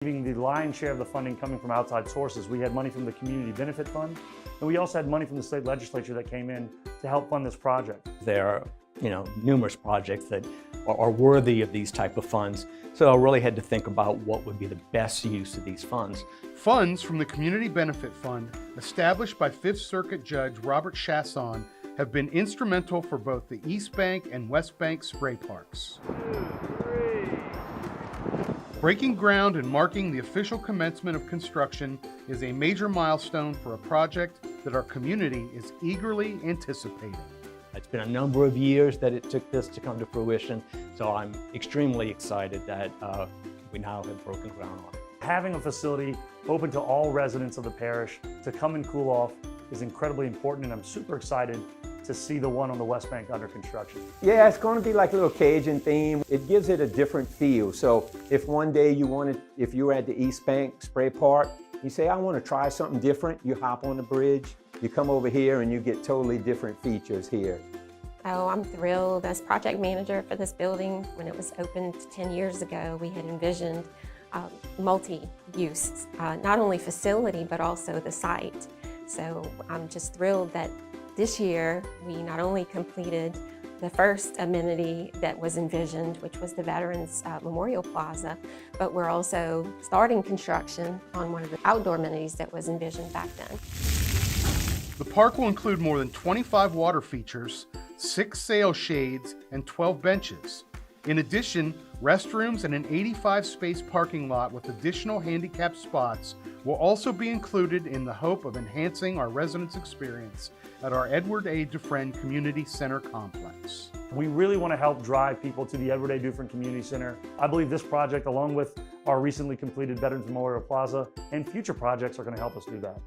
The lion's share of the funding coming from outside sources. We had money from the Community Benefit Fund, and we also had money from the state legislature that came in to help fund this project. There are, numerous projects that are worthy of these type of funds. So I really had to think about what would be the best use of these funds. Funds from the Community Benefit Fund, established by Fifth Circuit Judge Robert Chasson, have been instrumental for both the East Bank and West Bank spray parks. Breaking ground and marking the official commencement of construction is a major milestone for a project that our community is eagerly anticipating. It's been a number of years that it took this to come to fruition, so I'm extremely excited that we now have broken ground on it. Having a facility open to all residents of the parish to come and cool off is incredibly important, and I'm super excited to see the one on the West Bank under construction. Yeah, it's going to be like a little Cajun theme. It gives it a different feel. So if one day if you were at the East Bank Spray Park, you say, I want to try something different, you hop on the bridge, you come over here and you get totally different features here. Oh, I'm thrilled. As project manager for this building, when it was opened 10 years ago, we had envisioned multi-use, not only facility, but also the site. So I'm just thrilled that this year, we not only completed the first amenity that was envisioned, which was the Veterans Memorial Plaza, but we're also starting construction on one of the outdoor amenities that was envisioned back then. The park will include more than 25 water features, 6 sail shades, and 12 benches. In addition, restrooms and an 85-space parking lot with additional handicap spots will also be included in the hope of enhancing our residents' experience at our Edward A. Dufresne Community Center complex. We really want to help drive people to the Edward A. Dufresne Community Center. I believe this project, along with our recently completed Veterans Memorial Plaza and future projects, are going to help us do that.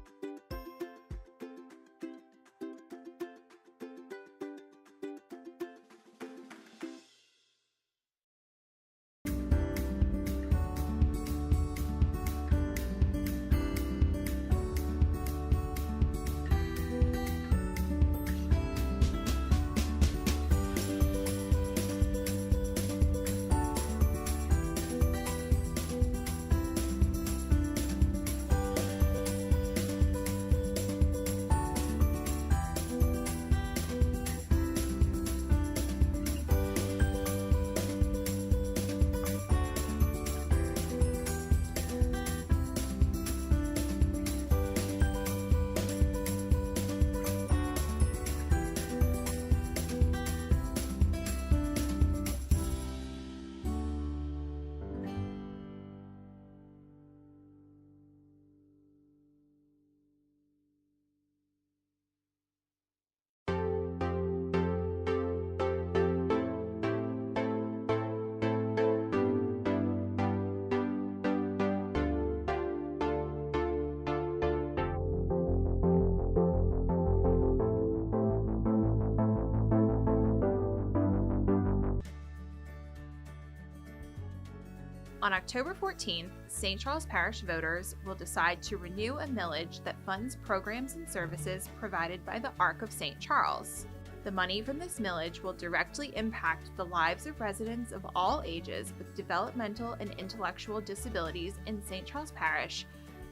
On October 14th, St. Charles Parish voters will decide to renew a millage that funds programs and services provided by the Ark of St. Charles. The money from this millage will directly impact the lives of residents of all ages with developmental and intellectual disabilities in St. Charles Parish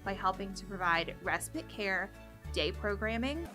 by helping to provide respite care, day programming,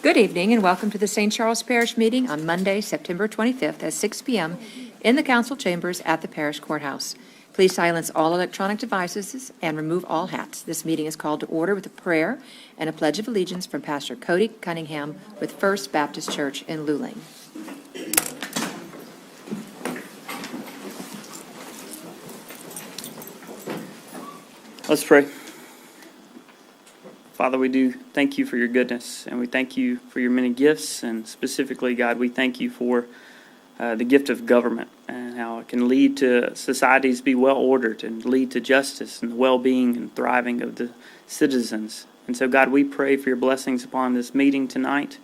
Good evening and welcome to the St. Charles Parish meeting on Monday, September 25th at 6 p.m. in the council chambers at the parish courthouse. Please silence all electronic devices and remove all hats. This meeting is called to order with a prayer and a pledge of allegiance from Pastor Cody Cunningham with First Baptist Church in Luling. Let's pray. Father, we do thank you for your goodness, and we thank you for your many gifts, and specifically, God, we thank you for the gift of government and how it can lead to societies be well-ordered and lead to justice and the well-being and thriving of the citizens. And so, God, we pray for your blessings upon this meeting tonight.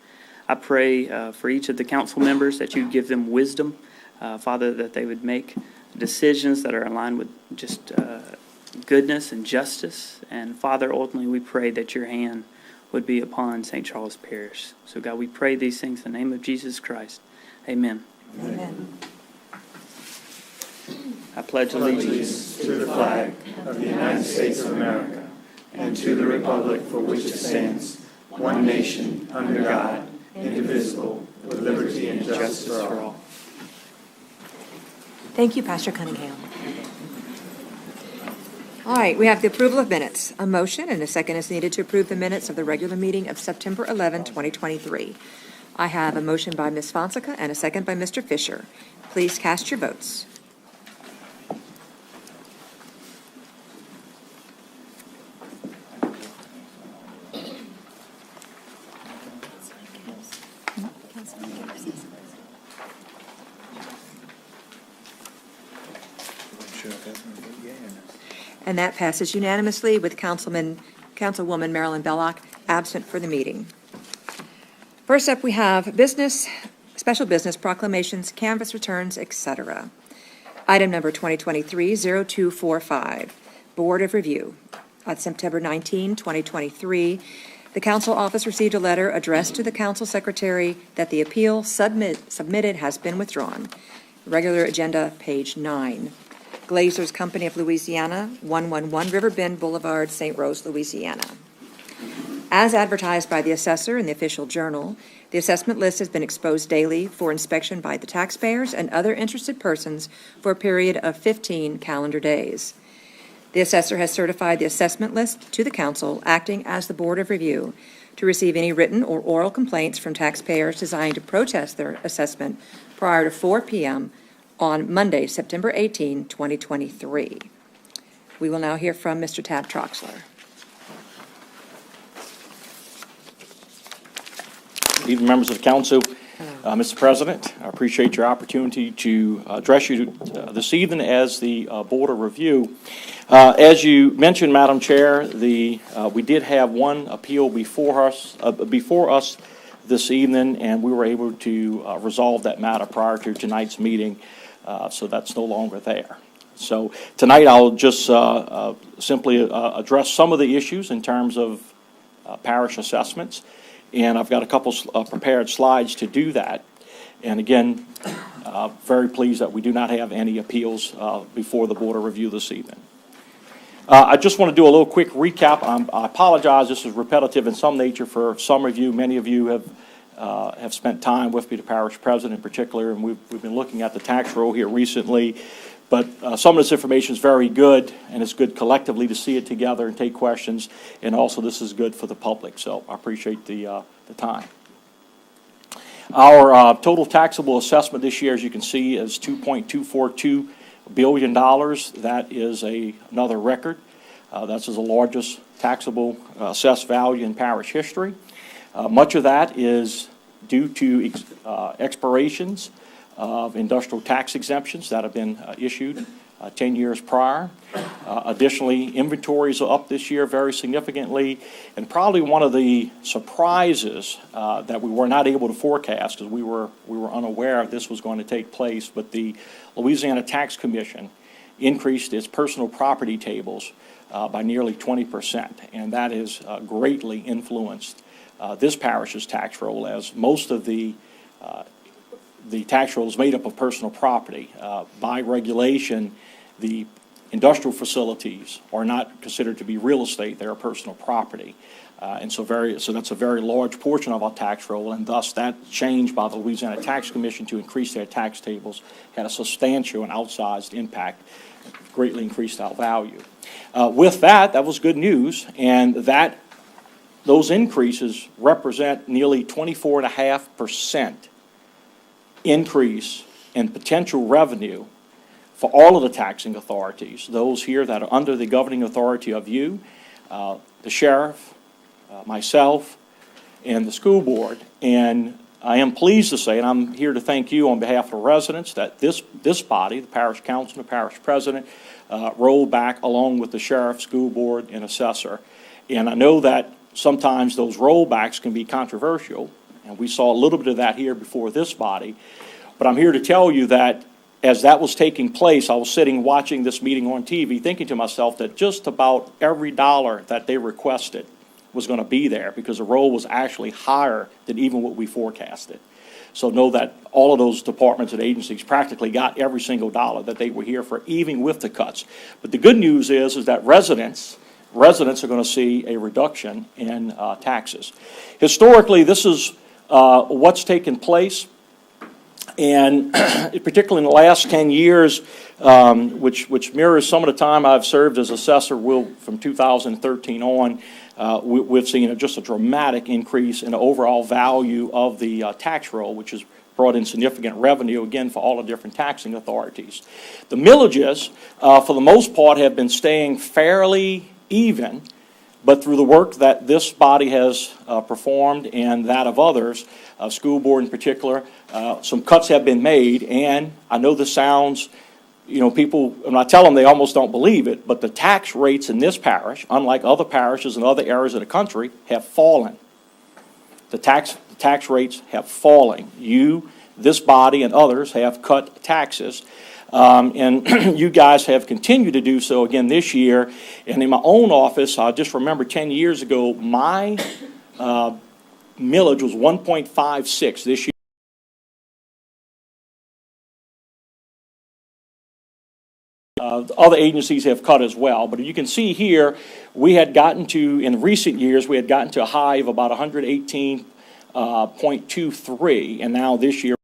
I pray for each of the council members that you give them wisdom, Father, that they would make decisions that are aligned with just goodness and justice. And Father, ultimately, we pray that your hand would be upon St. Charles Parish. So God, we pray these things in the name of Jesus Christ. Amen. Amen. I pledge allegiance to the flag of the United States of America and to the republic for which it stands, one nation, under God, indivisible, with liberty and justice for all. Thank you, Pastor Cunningham. All right, we have the approval of minutes. A motion and a second is needed to approve the minutes of the regular meeting of September 11, 2023. I have a motion by Ms. Fonseca and a second by Mr. Fisher. Please cast your votes. And that passes unanimously with Councilwoman Marilyn Belloc absent for the meeting. First up, we have business, special business proclamations, canvass returns, etc. Item number 2023-0245, Board of Review. On September 19, 2023, the council office received a letter addressed to the council secretary that the appeal submitted has been withdrawn. Regular agenda, page 9. Glazer's Company of Louisiana, 111 Riverbend Boulevard, St. Rose, Louisiana. As advertised by the assessor in the official journal, the assessment list has been exposed daily for inspection by the taxpayers and other interested persons for a period of 15 calendar days. The assessor has certified the assessment list to the council, acting as the Board of Review, to receive any written or oral complaints from taxpayers desiring to protest their assessment prior to 4 p.m. on Monday, September 18, 2023. We will now hear from Mr. Tab Troxler. Good evening, members of the council. Mr. President, I appreciate your opportunity to address you this evening as the Board of Review. As you mentioned, Madam Chair, we did have one appeal before us this evening, and we were able to resolve that matter prior to tonight's meeting, so that's no longer there. So tonight I'll just simply address some of the issues in terms of parish assessments. And I've got a couple prepared slides to do that. And again, very pleased that we do not have any appeals before the Board of Review this evening. I just want to do a little quick recap. I apologize, this is repetitive in some nature for some of you. Many of you have spent time with me, the parish president in particular, and we've been looking at the tax roll here recently. But some of this information is very good, and it's good collectively to see it together and take questions. And also, this is good for the public, so I appreciate the time. Our total taxable assessment this year, as you can see, is $2.242 billion. That is another record. That's the largest taxable assessed value in parish history. Much of that is due to expirations of industrial tax exemptions that have been issued 10 years prior. Additionally, inventories are up this year very significantly, and probably one of the surprises that we were not able to forecast, because we were unaware this was going to take place, but the Louisiana Tax Commission increased its personal property tables by nearly 20%, and that has greatly influenced this parish's tax roll, as most of the tax roll is made up of personal property. By regulation, the industrial facilities are not considered to be real estate, they're personal property. And so that's a very large portion of our tax roll, and thus that change by the Louisiana Tax Commission to increase their tax tables had a substantial and outsized impact, greatly increased our value. With that was good news, and those increases represent nearly 24.5% increase in potential revenue for all of the taxing authorities, those here that are under the governing authority of you, the sheriff, myself, and the school board. And I am pleased to say, and I'm here to thank you on behalf of the residents, that this body, the parish council and the parish president, rolled back along with the sheriff, school board, and assessor. And I know that sometimes those rollbacks can be controversial, and we saw a little bit of that here before this body. But I'm here to tell you that as that was taking place, I was sitting watching this meeting on TV, thinking to myself that just about every dollar that they requested was going to be there, because the roll was actually higher than even what we forecasted. So know that all of those departments and agencies practically got every single dollar that they were here for, even with the cuts. But the good news is that residents are going to see a reduction in taxes. Historically, this is what's taken place. And particularly in the last 10 years, which mirrors some of the time I've served as assessor, from 2013 on, we've seen just a dramatic increase in the overall value of the tax roll, which has brought in significant revenue, again, for all the different taxing authorities. The millages, for the most part, have been staying fairly even, but through the work that this body has performed and that of others, school board in particular, some cuts have been made. And I know this sounds, people, when I tell them, they almost don't believe it, but the tax rates in this parish, unlike other parishes in other areas of the country, have fallen. The tax rates have fallen. This body and others have cut taxes. And you guys have continued to do so again this year. And in my own office, I just remember 10 years ago, my millage was 1.56 this year. Other agencies have cut as well. But you can see here, in recent years, we had gotten to a high of about 118.23, and now this year,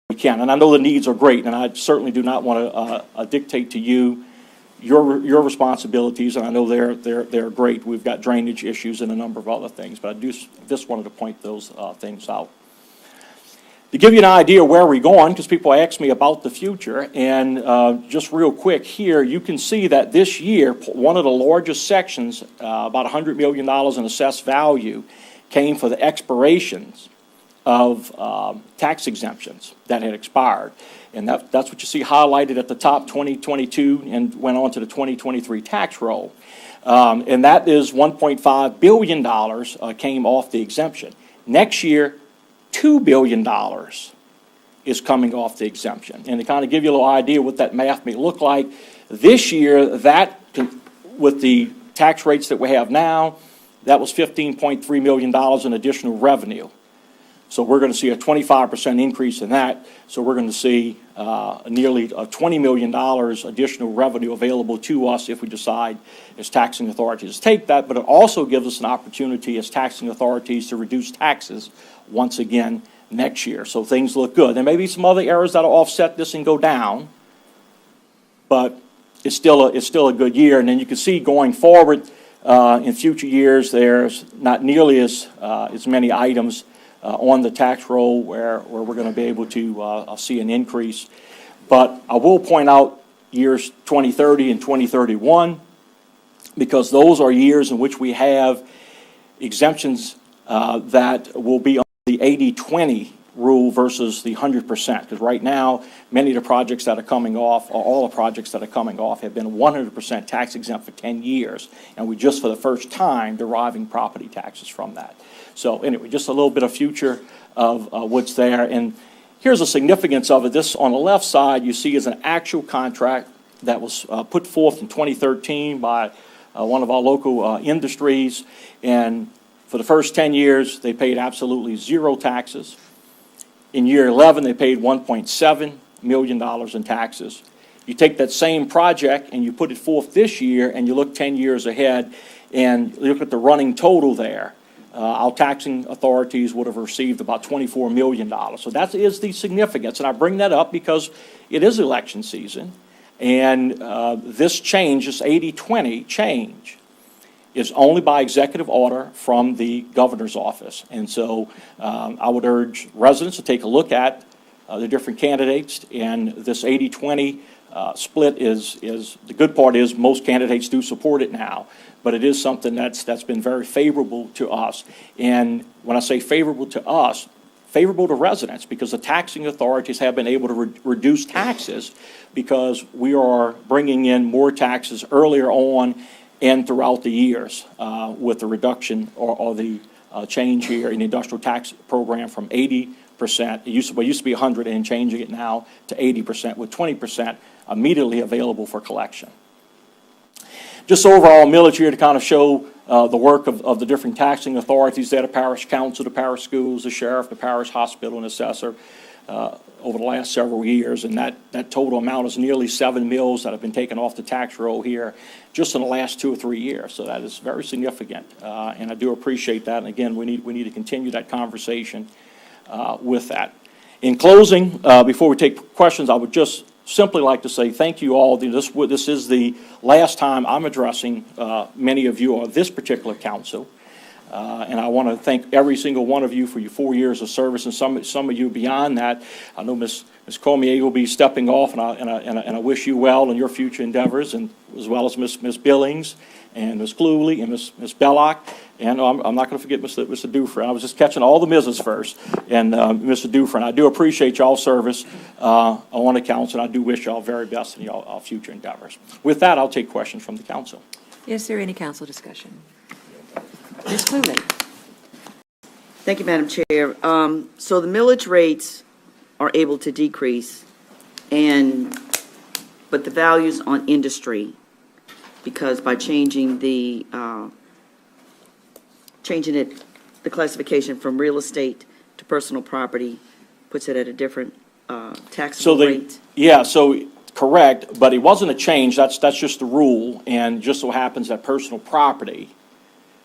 we can. And I know the needs are great, and I certainly do not want to dictate to you your responsibilities, and I know they're great. We've got drainage issues and a number of other things, but I just wanted to point those things out. To give you an idea where we're going, because people ask me about the future, and just real quick here, you can see that this year, one of the largest sections, about $100 million in assessed value, came for the expirations of tax exemptions that had expired. And that's what you see highlighted at the top, 2022, and went on to the 2023 tax roll. And that is $1.5 billion came off the exemption. Next year, $2 billion is coming off the exemption. And to kind of give you a little idea what that math may look like, this year, with the tax rates that we have now, that was $15.3 million in additional revenue. So we're going to see a 25% increase in that. So we're going to see nearly $20 million additional revenue available to us if we decide as taxing authorities to take that. But it also gives us an opportunity as taxing authorities to reduce taxes once again next year. So things look good. There may be some other areas that will offset this and go down, but it's still a good year. And then you can see going forward in future years, there's not nearly as many items on the tax roll where we're going to be able to see an increase. But I will point out years 2030 and 2031, because those are years in which we have exemptions that will be on the 80-20 rule versus the 100%. Because right now, many of the projects that are coming off, or all the projects that are coming off, have been 100% tax exempt for 10 years. And we just for the first time deriving property taxes from that. So anyway, just a little bit of future of what's there. And here's the significance of it. This on the left side you see is an actual contract that was put forth in 2013 by one of our local industries. And for the first 10 years, they paid absolutely zero taxes. In year 11, they paid $1.7 million in taxes. You take that same project and you put it forth this year and you look 10 years ahead and look at the running total there. Our taxing authorities would have received about $24 million. So that is the significance. And I bring that up because it is election season. And this change, this 80-20 change, is only by executive order from the governor's office. And so I would urge residents to take a look at the different candidates. And this 80-20 split is the good part is most candidates do support it now. But it is something that's been very favorable to us. And when I say favorable to us, favorable to residents, because the taxing authorities have been able to reduce taxes because we are bringing in more taxes earlier on and throughout the years with the reduction or the change here in the industrial tax program from 80%. It used to be 100 and changing it now to 80% with 20% immediately available for collection. Just overall millage here to kind of show the work of the different taxing authorities there, the parish council, the parish schools, the sheriff, the parish hospital, and assessor over the last several years. And that total amount is nearly 7 mills that have been taken off the tax roll here just in the last 2 or 3 years. So that is very significant. And I do appreciate that. And again, we need to continue that conversation with that. In closing, before we take questions, I would just simply like to say thank you all. This is the last time I'm addressing many of you on this particular council. And I want to thank every single one of you for your 4 years of service, and some of you beyond that. I know Ms. Cormier will be stepping off, and I wish you well in your future endeavors, and as well as Ms. Billings and Ms. Cluley and Ms. Belloc. And I'm not going to forget Mr. Dufresne. I was just catching all the Mrs. first. And Mr. Dufresne, I do appreciate y'all's service on the council, and I do wish y'all very best in y'all future endeavors. With that, I'll take questions from the council. Is there any council discussion? Ms. Cluley. Thank you, Madam Chair. So the millage rates are able to decrease, but the values on industry, because by changing the classification from real estate to personal property, puts it at a different taxable rate. Yeah, so correct, but it wasn't a change. That's just the rule, and just so happens that personal property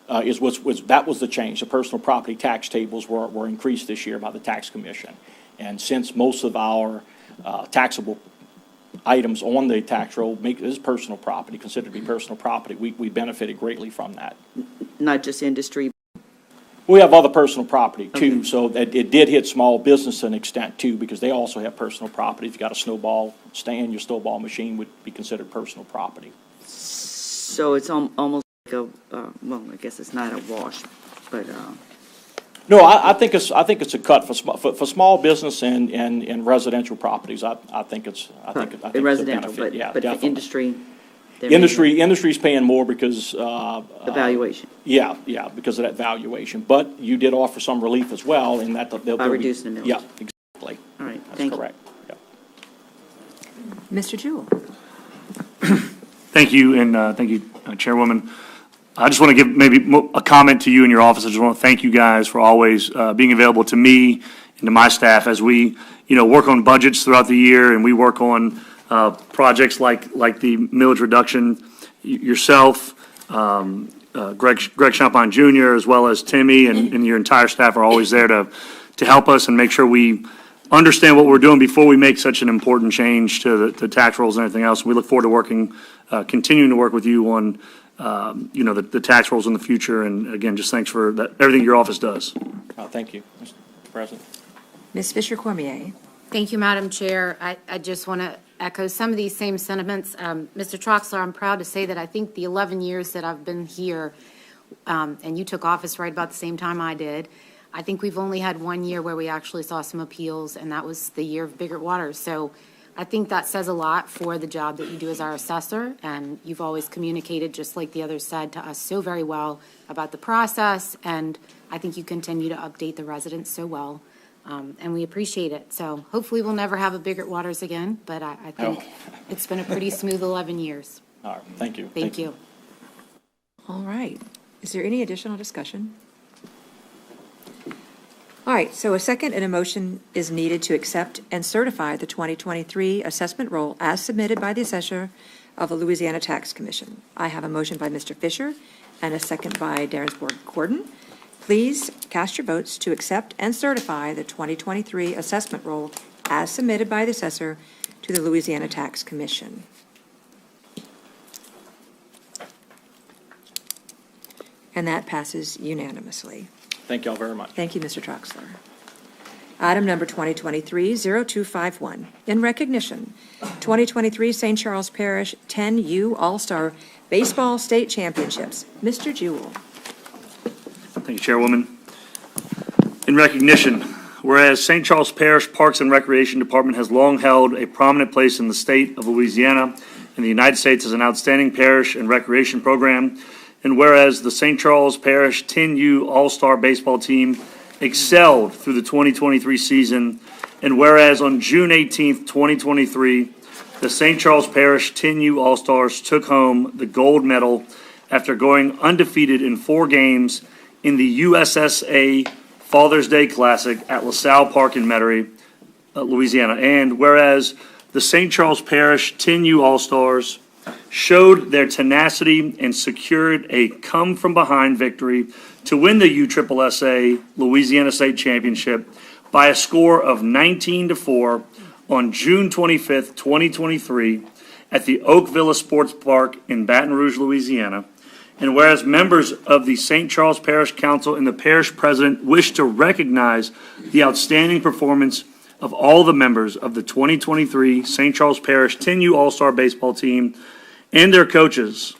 that was the change. The personal property tax tables were increased this year by the tax commission, and since most of our taxable items on the tax roll is personal property, considered to be personal property, we benefited greatly from that. Not just industry. We have other personal property too, Okay. so it did hit small business to an extent too, because they also have personal property. If you got a snowball stand, your snowball machine would be considered personal property. So it's almost like well, I guess it's not a wash, but No, I think it's a cut for small business and residential properties. I think it's a residential, benefit. Yeah, but definitely. for industry. Industry's paying more because The valuation. Yeah, because of that valuation. But you did offer some relief as well in that they'll By reducing the millage. Yeah, exactly. All right, That's thank you. correct. Yeah. Mr. Jewell. Thank you, and thank you, Chairwoman. I just want to give maybe a comment to you and your office. I just want to thank you guys for always being available to me and to my staff as we, work on budgets throughout the year and we work on projects like the millage reduction. Yourself, Greg Champagne Jr., as well as Timmy and your entire staff are always there to help us and make sure we understand what we're doing before we make such an important change to the tax rolls and everything else. We look forward to continuing to work with you on the tax rolls in the future. And again, just thanks for everything your office does. Thank you, Mr. President. Ms. Fisher-Cormier. Thank you, Madam Chair. I just want to echo some of these same sentiments. Mr. Troxler, I'm proud to say that I think the 11 years that I've been here, and you took office right about the same time I did, I think we've only had 1 year where we actually saw some appeals, and that was the year of Biggert Waters. So I think that says a lot for the job that you do as our assessor, and you've always communicated, just like the others said, to us so very well about the process, and I think you continue to update the residents so well, and we appreciate it. So hopefully we'll never have a Biggert Waters again, but I think it's been a pretty smooth 11 years. All right, thank you. Thank you. All right. Is there any additional discussion? All right, so a second and a motion is needed to accept and certify the 2023 assessment roll as submitted by the assessor of the Louisiana Tax Commission. I have a motion by Mr. Fisher and a second by Darensport Gordon. Please cast your votes to accept and certify the 2023 assessment roll as submitted by the assessor to the Louisiana Tax Commission. And that passes unanimously. Thank you all very much. Thank you, Mr. Troxler. Item number 2023-0251. In recognition, 2023 St. Charles Parish 10U All-Star Baseball State Championships. Mr. Jewell. Thank you, Chairwoman. In recognition, whereas St. Charles Parish Parks and Recreation Department has long held a prominent place in the state of Louisiana and the United States as an outstanding parish and recreation program, and whereas the St. Charles Parish 10U All-Star Baseball Team excelled through the 2023 season, and whereas on June 18th, 2023, the St. Charles Parish 10U All-Stars took home the gold medal after going undefeated in 4 games in the USSA Father's Day Classic at LaSalle Park in Metairie, Louisiana. And whereas the St. Charles Parish 10U All-Stars showed their tenacity and secured a come-from-behind victory to win the USSSA Louisiana State Championship by a score of 19-4 on June 25th, 2023 at the Oak Villa Sports Park in Baton Rouge, Louisiana. And whereas members of the St. Charles Parish Council and the parish president wish to recognize the outstanding performance of all the members of the 2023 St. Charles Parish 10U All-Star Baseball Team and their coaches.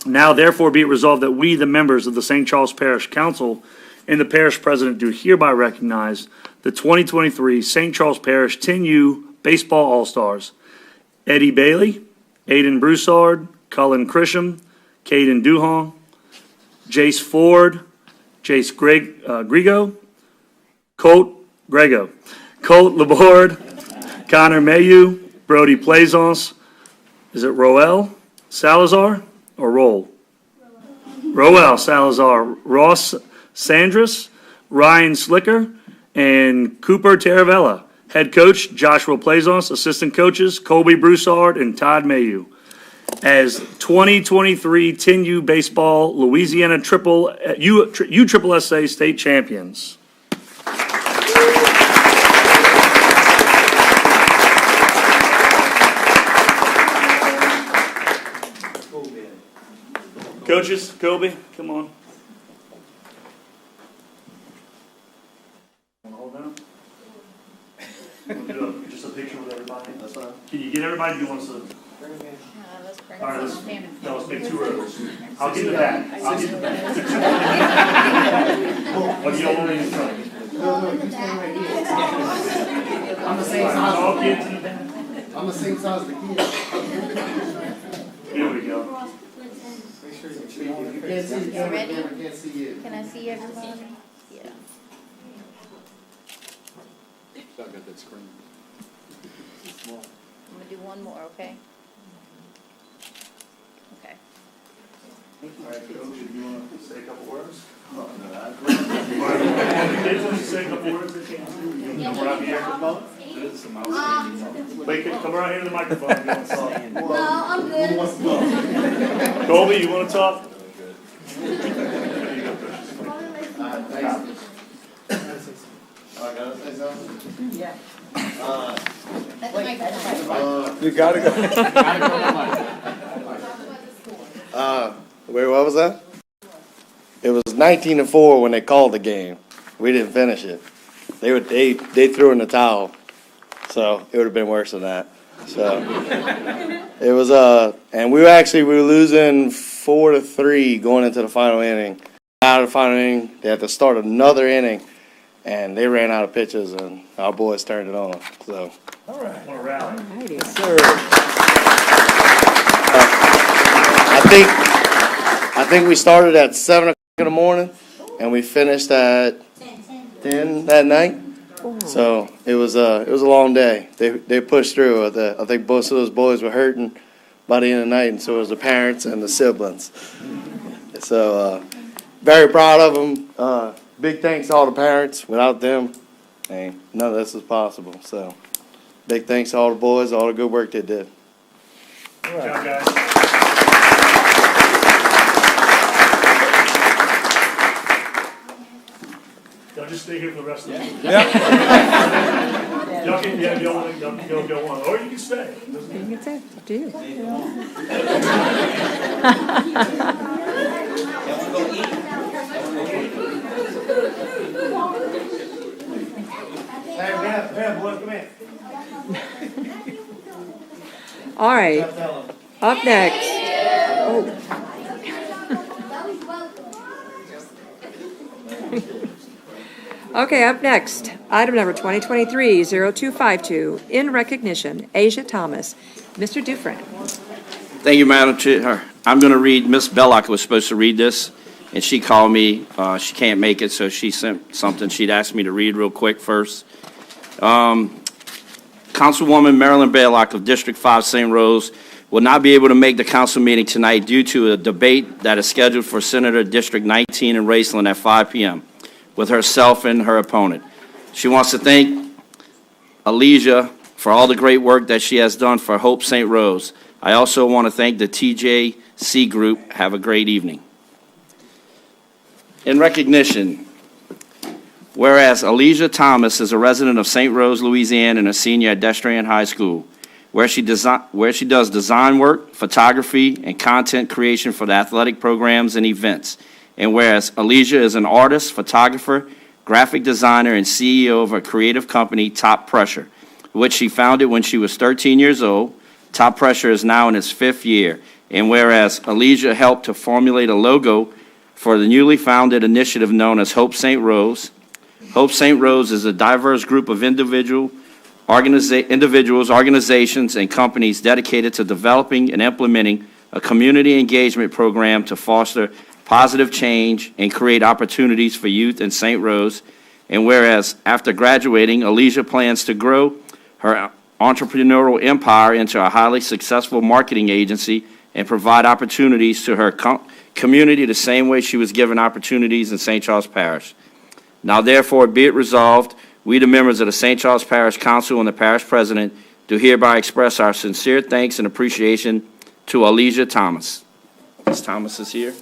Now, therefore, be it resolved that we, the members of the St. Charles Parish Council and the parish president, do hereby recognize the 2023 St. Charles Parish 10U Baseball All-Stars: Eddie Bailey, Aiden Broussard, Cullen Crisham, Caden Duhon, Jace Ford, Jace Grego, Colt Laborde, Connor Mayu, Brody Plaisance, is it Roel Salazar or Roll? Roel Salazar, Ross Sandris, Ryan Slicker, and Cooper Taravella. Head coach Joshua Plaisance, assistant coaches Colby Broussard and Todd Mayu. As 2023 10U Baseball Louisiana USSSA State Champions. Coaches, Kobe, come on. Hold down. Do just a picture with everybody. That's fine. Can you get everybody? Do you want us to? All right, let's make 2 rows. I'll get the back. I'll get the back. What do you all want me to try? No, you stand right here. I'm the same size. All kids in the back. I'm the same size as the kids. Here we go. Make sure you can't see the camera. Ready? I can't see you. Can I see everybody? Yeah. I got that screen. It's small. I'm gonna do one more, okay? Okay. All right, Coach, if you want to say a couple words? Kids want to say a couple words? They can. You want to come around here? Wait, come around here to the microphone if you want to talk. No, I'm good. Who wants to talk? Colby, you want to talk? Gotta say something? Yeah. You gotta go. Wait, what was that? It was 19-4 when they called the game. We didn't finish it. They threw in the towel. So it would have been worse than that. So it was and we were losing 4-3 going into the final inning. Out of the final inning, they had to start another inning, and they ran out of pitches, and our boys turned it on. So. All right. What a rally. Yes, sir. I think we started at 7 o'clock in the morning, and we finished at 10 that night. So it was a long day. They pushed through. I think both of those boys were hurting by the end of the night, and so was the parents and the siblings. So very proud of them. Big thanks to all the parents. Without them, none of this is possible. So big thanks to all the boys, all the good work they did. Good job, guys. Y'all just stay here for the rest of the week. Yeah. Y'all can go on, or you can stay. You can say, do you? Boys, come in. All right, up next. Oh. Okay, up next, item number 2023-0252, in recognition, Asia Thomas. Mr. Dufresne. Thank you, Madam Chair. I'm going to read, Miss Bellock was supposed to read this, and she called me. She can't make it, so she sent something she'd asked me to read real quick first. Councilwoman Marilyn Bellock of District 5 St. Rose will not be able to make the council meeting tonight due to a debate that is scheduled for Senator District 19 in Raceland at 5 p.m. with herself and her opponent. She wants to thank Alicia for all the great work that she has done for Hope St. Rose. I also want to thank the TJC group. Have a great evening. In recognition, whereas Alicia Thomas is a resident of St. Rose, Louisiana, and a senior at Destrian High School, where she does design work, photography, and content creation for the athletic programs and events. And whereas Alicia is an artist, photographer, graphic designer, and CEO of a creative company, Top Pressure, which she founded when she was 13 years old. Top Pressure is now in its 5th year. And whereas Alicia helped to formulate a logo for the newly founded initiative known as Hope St. Rose. Hope St. Rose is a diverse group of individuals, organizations, and companies dedicated to developing and implementing a community engagement program to foster positive change and create opportunities for youth in St. Rose. And whereas after graduating, Alicia plans to grow her entrepreneurial empire into a highly successful marketing agency and provide opportunities to her community the same way she was given opportunities in St. Charles Parish. Now, therefore, be it resolved, we, the members of the St. Charles Parish Council and the Parish President, do hereby express our sincere thanks and appreciation to Alicia Thomas. Ms. Thomas is here.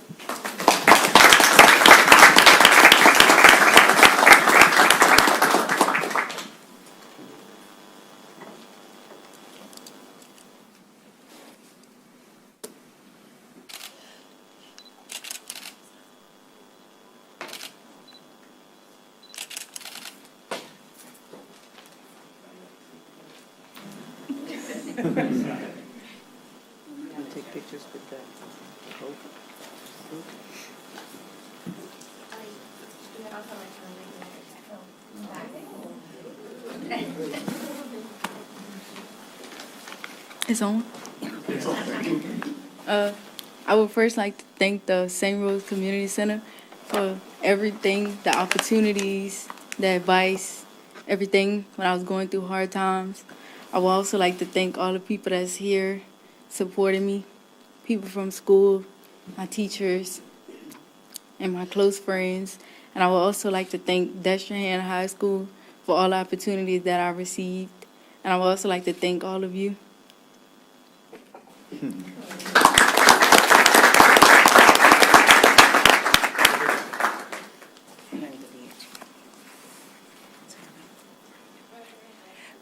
Take pictures with that. It's on. I would first like to thank the St. Rose Community Center for everything, the opportunities, the advice, everything when I was going through hard times. I would also like to thank all the people that's here supporting me, people from school, my teachers, and my close friends. And I would also like to thank Destrehan High School for all the opportunities that I received. And I would also like to thank all of you.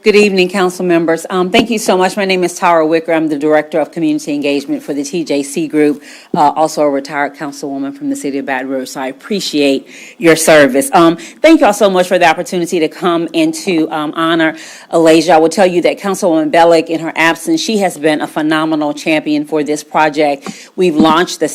Good evening, council members. Thank you so much. My name is Tara Wicker. I'm the Director of Community Engagement for the TJC Group, also a retired councilwoman from the city of Baton Rouge, so I appreciate your service. Thank you all so much for the opportunity to come and to honor Alasia. I will tell you that Councilwoman Bellick, in her absence, she has been a phenomenal champion for this project. We've launched the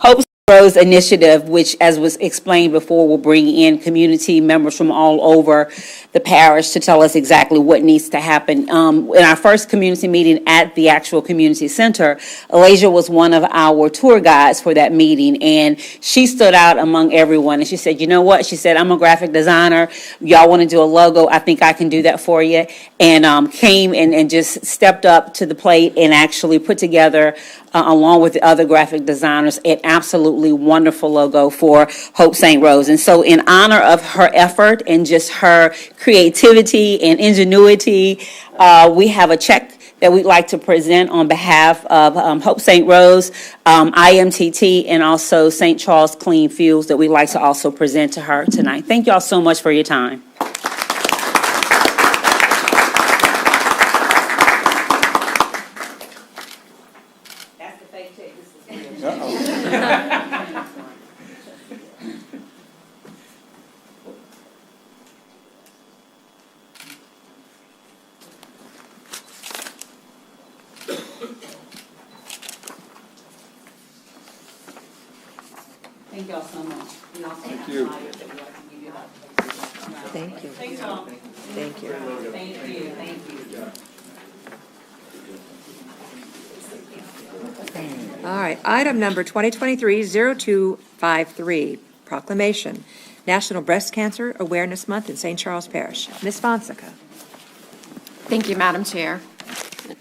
Hope Rose Initiative, which, as was explained before, will bring in community members from all over the parish to tell us exactly what needs to happen. In our first community meeting at the actual community center, Alasia was one of our tour guides for that meeting, and she stood out among everyone. And she said, "You know what?" She said, "I'm a graphic designer. Y'all want to do a logo? I think I can do that for you." And came and just stepped up to the plate and actually put together, along with the other graphic designers, an absolutely wonderful logo for Hope St. Rose. And so in honor of her effort and just her creativity and ingenuity, we have a check that we'd like to present on behalf of Hope St. Rose, IMTT, and also St. Charles Clean Fuels that we'd like to also present to her tonight. Thank you all so much for your time. Thank you all so much. Thank you. Thank you. Thank you all. Thank you. Thank you. Thank you. All right, item number 2023-0253, proclamation, National Breast Cancer Awareness Month in St. Charles Parish. Ms. Fonseca. Thank you, Madam Chair.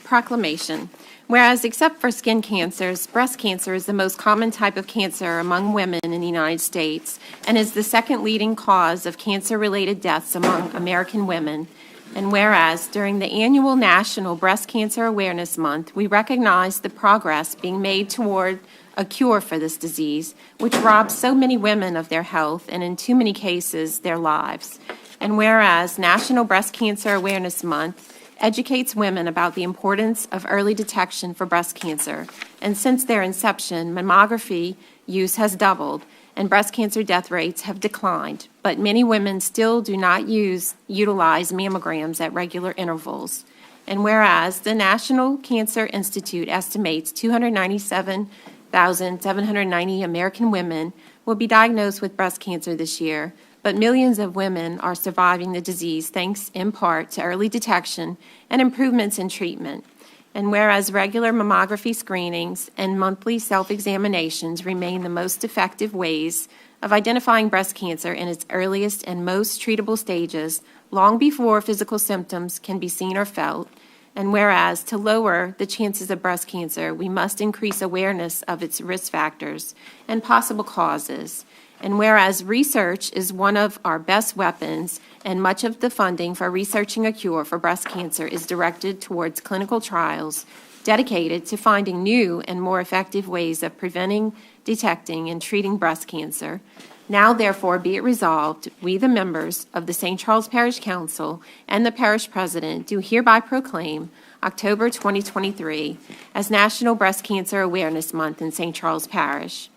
Proclamation. Whereas, except for skin cancers, breast cancer is the most common type of cancer among women in the United States and is the second leading cause of cancer-related deaths among American women. And whereas, during the annual National Breast Cancer Awareness Month, we recognize the progress being made toward a cure for this disease, which robs so many women of their health and, in too many cases, their lives. And whereas National Breast Cancer Awareness Month educates women about the importance of early detection for breast cancer. And since their inception, mammography use has doubled and breast cancer death rates have declined. But many women still do not utilize mammograms at regular intervals. And whereas the National Cancer Institute estimates 297,790 American women will be diagnosed with breast cancer this year, but millions of women are surviving the disease thanks in part to early detection and improvements in treatment. And whereas regular mammography screenings and monthly self-examinations remain the most effective ways of identifying breast cancer in its earliest and most treatable stages, long before physical symptoms can be seen or felt, and whereas to lower the chances of breast cancer, we must increase awareness of its risk factors and possible causes. And whereas research is one of our best weapons, and much of the funding for researching a cure for breast cancer is directed towards clinical trials dedicated to finding new and more effective ways of preventing, detecting, and treating breast cancer. Now, therefore, be it resolved, we, the members of the St. Charles Parish Council and the Parish President, do hereby proclaim October 2023 as National Breast Cancer Awareness Month in St. Charles Parish.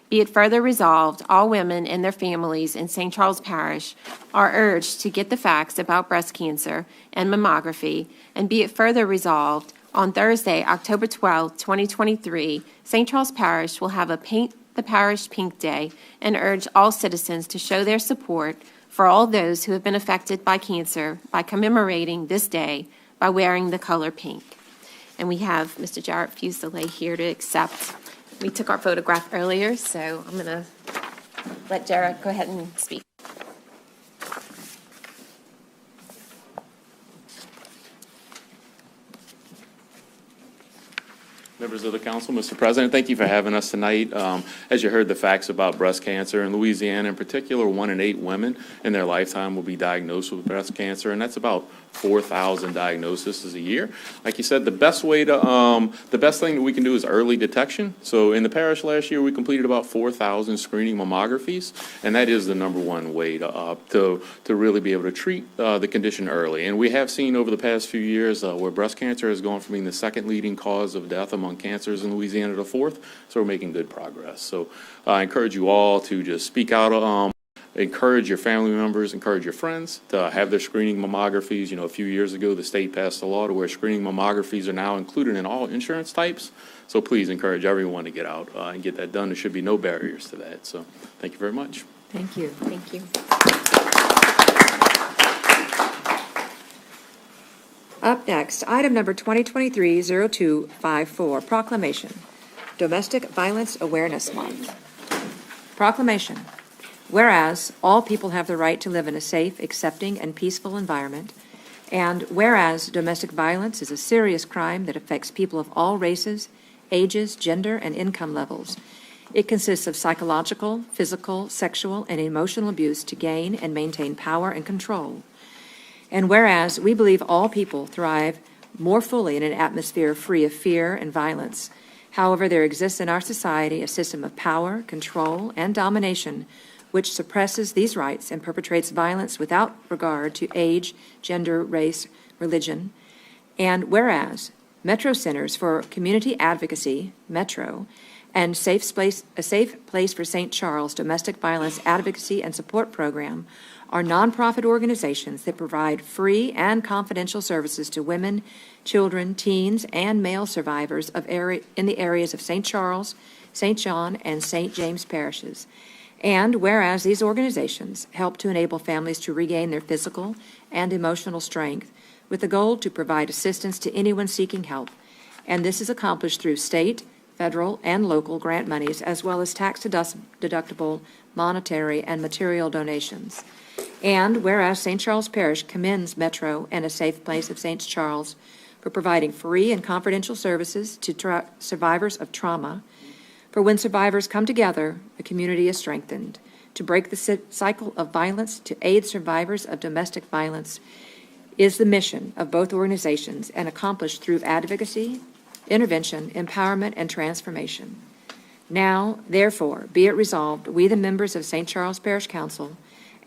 Be it further resolved, all women and their families in St. Charles Parish are urged to get the facts about breast cancer and mammography, and be it further resolved, on Thursday, October 12, 2023, St. Charles Parish will have a Paint the Parish Pink Day and urge all citizens to show their support for all those who have been affected by cancer by commemorating this day by wearing the color pink. And we have Mr. Jarrett Fuselier here to accept. We took our photograph earlier, so I'm going to let Jarrett go ahead and speak. Members members of the council, Mr. President, thank you for having us tonight. As you heard the facts about breast cancer in Louisiana in particular, 1 in 8 women in their lifetime will be diagnosed with breast cancer, and that's about 4,000 diagnoses a year. Like you said, the best thing that we can do is early detection. So in the parish last year, we completed about 4,000 screening mammographies, and that is the #1 way to really be able to treat the condition early. And we have seen over the past few years where breast cancer has gone from being the second leading cause of death among cancers in Louisiana to 4th, so we're making good progress. So I encourage you all to just speak out, encourage your family members, encourage your friends to have their screening mammographies. You know, a few years ago, the state passed a law to where screening mammographies are now included in all insurance types. So please encourage everyone to get out and get that done. There should be no barriers to that. So thank you very much. Thank you. Thank you. Up next, item number 2023-0254, proclamation, Domestic Violence Awareness Month. Proclamation. Whereas all people have the right to live in a safe, accepting, and peaceful environment, and whereas domestic violence is a serious crime that affects people of all races, ages, gender, and income levels. It consists of psychological, physical, sexual, and emotional abuse to gain and maintain power and control. And whereas we believe all people thrive more fully in an atmosphere free of fear and violence, however, there exists in our society a system of power, control, and domination which suppresses these rights and perpetrates violence without regard to age, gender, race, religion. And whereas Metro Centers for Community Advocacy, Metro, and a Safe Place for St. Charles Domestic Violence Advocacy and Support Program are nonprofit organizations that provide free and confidential services to women, children, teens, and male survivors in the areas of St. Charles, St. John, and St. James parishes. And whereas these organizations help to enable families to regain their physical and emotional strength with the goal to provide assistance to anyone seeking help, and this is accomplished through state, federal, and local grant monies, as well as tax-deductible monetary and material donations. And whereas St. Charles Parish commends Metro and a Safe Place of St. Charles for providing free and confidential services to survivors of trauma, for when survivors come together, the community is strengthened. To break the cycle of violence, to aid survivors of domestic violence, is the mission of both organizations and accomplished through advocacy, intervention, empowerment, and transformation. Now, therefore, be it resolved, we, the members of St. Charles Parish Council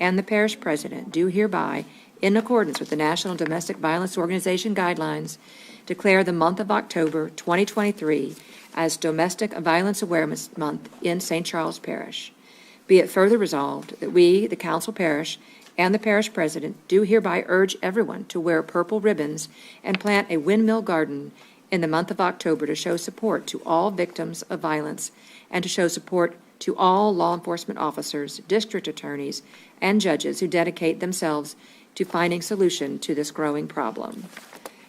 and the parish president, do hereby, in accordance with the National Domestic Violence Organization guidelines, declare the month of October 2023 as Domestic Violence Awareness Month in St. Charles Parish. Be it further resolved that we, the council parish, and the parish president do hereby urge everyone to wear purple ribbons and plant a windmill garden in the month of October to show support to all victims of violence and to show support to all law enforcement officers, district attorneys, and judges who dedicate themselves to finding solution to this growing problem.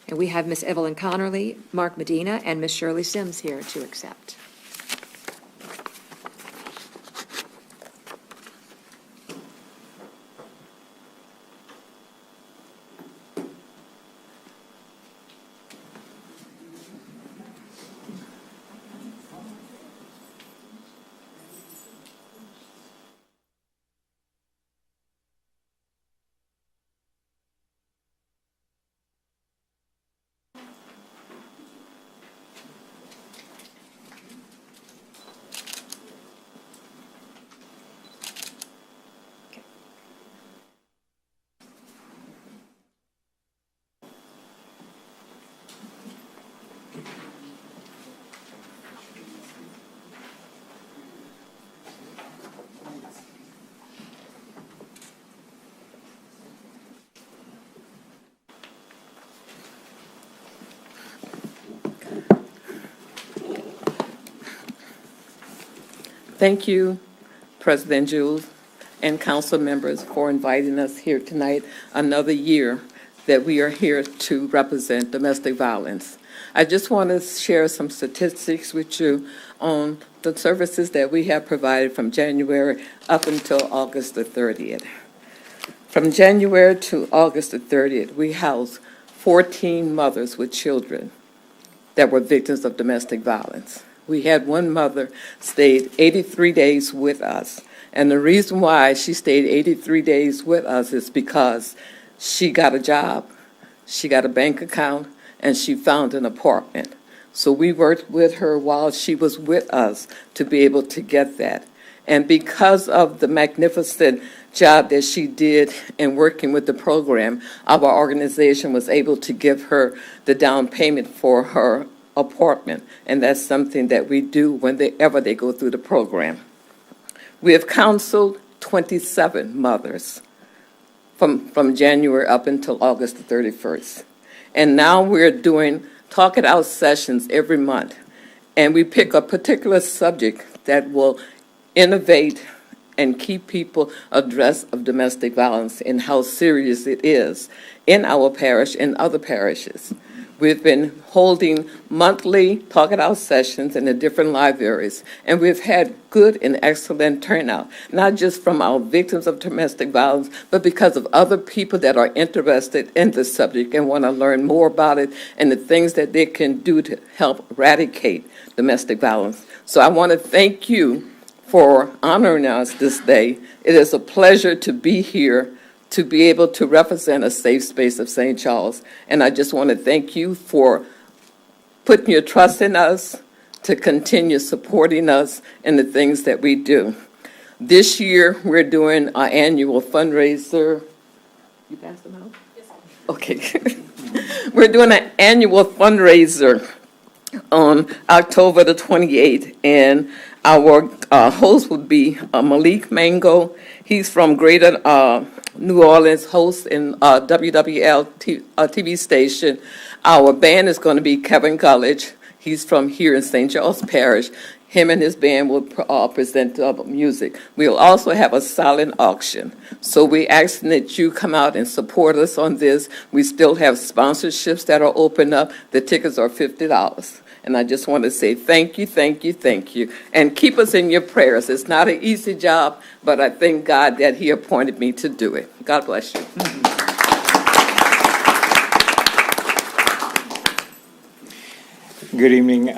And we have Ms. Evelyn Connerly, Mark Medina, and Ms. Shirley Sims here to accept. Thank you, President Jules and council members, for inviting us here tonight, another year that we are here to represent domestic violence. I just want to share some statistics with you on the services that we have provided from January up until August the 30th. From January to August the 30th, we housed 14 mothers with children. that were victims of domestic violence. We had one mother stayed 83 days with us. And the reason why she stayed 83 days with us is because she got a job, she got a bank account, and she found an apartment. So we worked with her while she was with us to be able to get that. And because of the magnificent job that she did in working with the program, our organization was able to give her the down payment for her apartment. And that's something that we do whenever they go through the program. We have counseled 27 mothers from January up until August the 31st. And now we're doing Talk It Out sessions every month. And we pick a particular subject that will innovate and keep people abreast of domestic violence and how serious it is in our parish and other parishes. We've been holding monthly Talk It Out sessions in the different libraries, and we've had good and excellent turnout, not just from our victims of domestic violence, but because of other people that are interested in the subject and want to learn more about it and the things that they can do to help eradicate domestic violence. So I want to thank you for honoring us this day. It is a pleasure to be here to be able to represent a safe space of St. Charles. And I just want to thank you for putting your trust in us, to continue supporting us in the things that we do. This year, we're doing our annual fundraiser. You passed them out? Yes. Okay. We're doing an annual fundraiser on October the 28th, and our host would be Malik Mango. He's from Greater New Orleans, host in WWL TV station. Our band is going to be Kevin Gullidge. He's from here in St. Charles Parish. Him and his band will present music. We'll also have a silent auction. So we're asking that you come out and support us on this. We still have sponsorships that are open up. The tickets are $50. And I just want to say thank you, thank you, thank you. And keep us in your prayers. It's not an easy job, but I thank God that He appointed me to do it. God bless you. Good evening.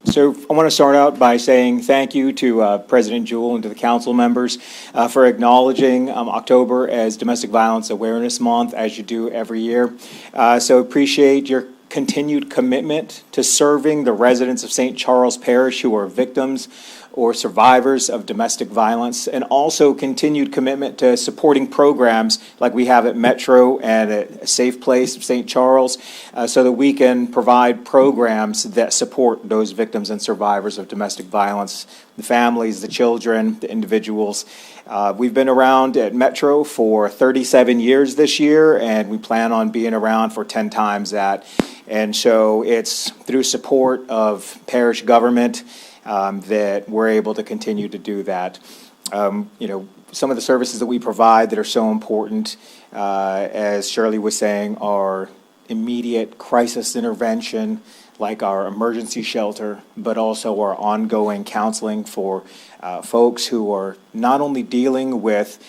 So I want to start out by saying thank you to President Jewell and to the council members for acknowledging October as Domestic Violence Awareness Month, as you do every year. So appreciate your continued commitment to serving the residents of St. Charles Parish who are victims or survivors of domestic violence, and also continued commitment to supporting programs like we have at Metro and at A Safe Place of St. Charles, so that we can provide programs that support those victims and survivors of domestic violence, the families, the children, the individuals. We've been around at Metro for 37 years this year, and we plan on being around for 10 times that. And so it's through support of parish government that we're able to continue to do that. Some of the services that we provide that are so important, as Shirley was saying, are immediate crisis intervention, like our emergency shelter, but also our ongoing counseling for folks who are not only dealing with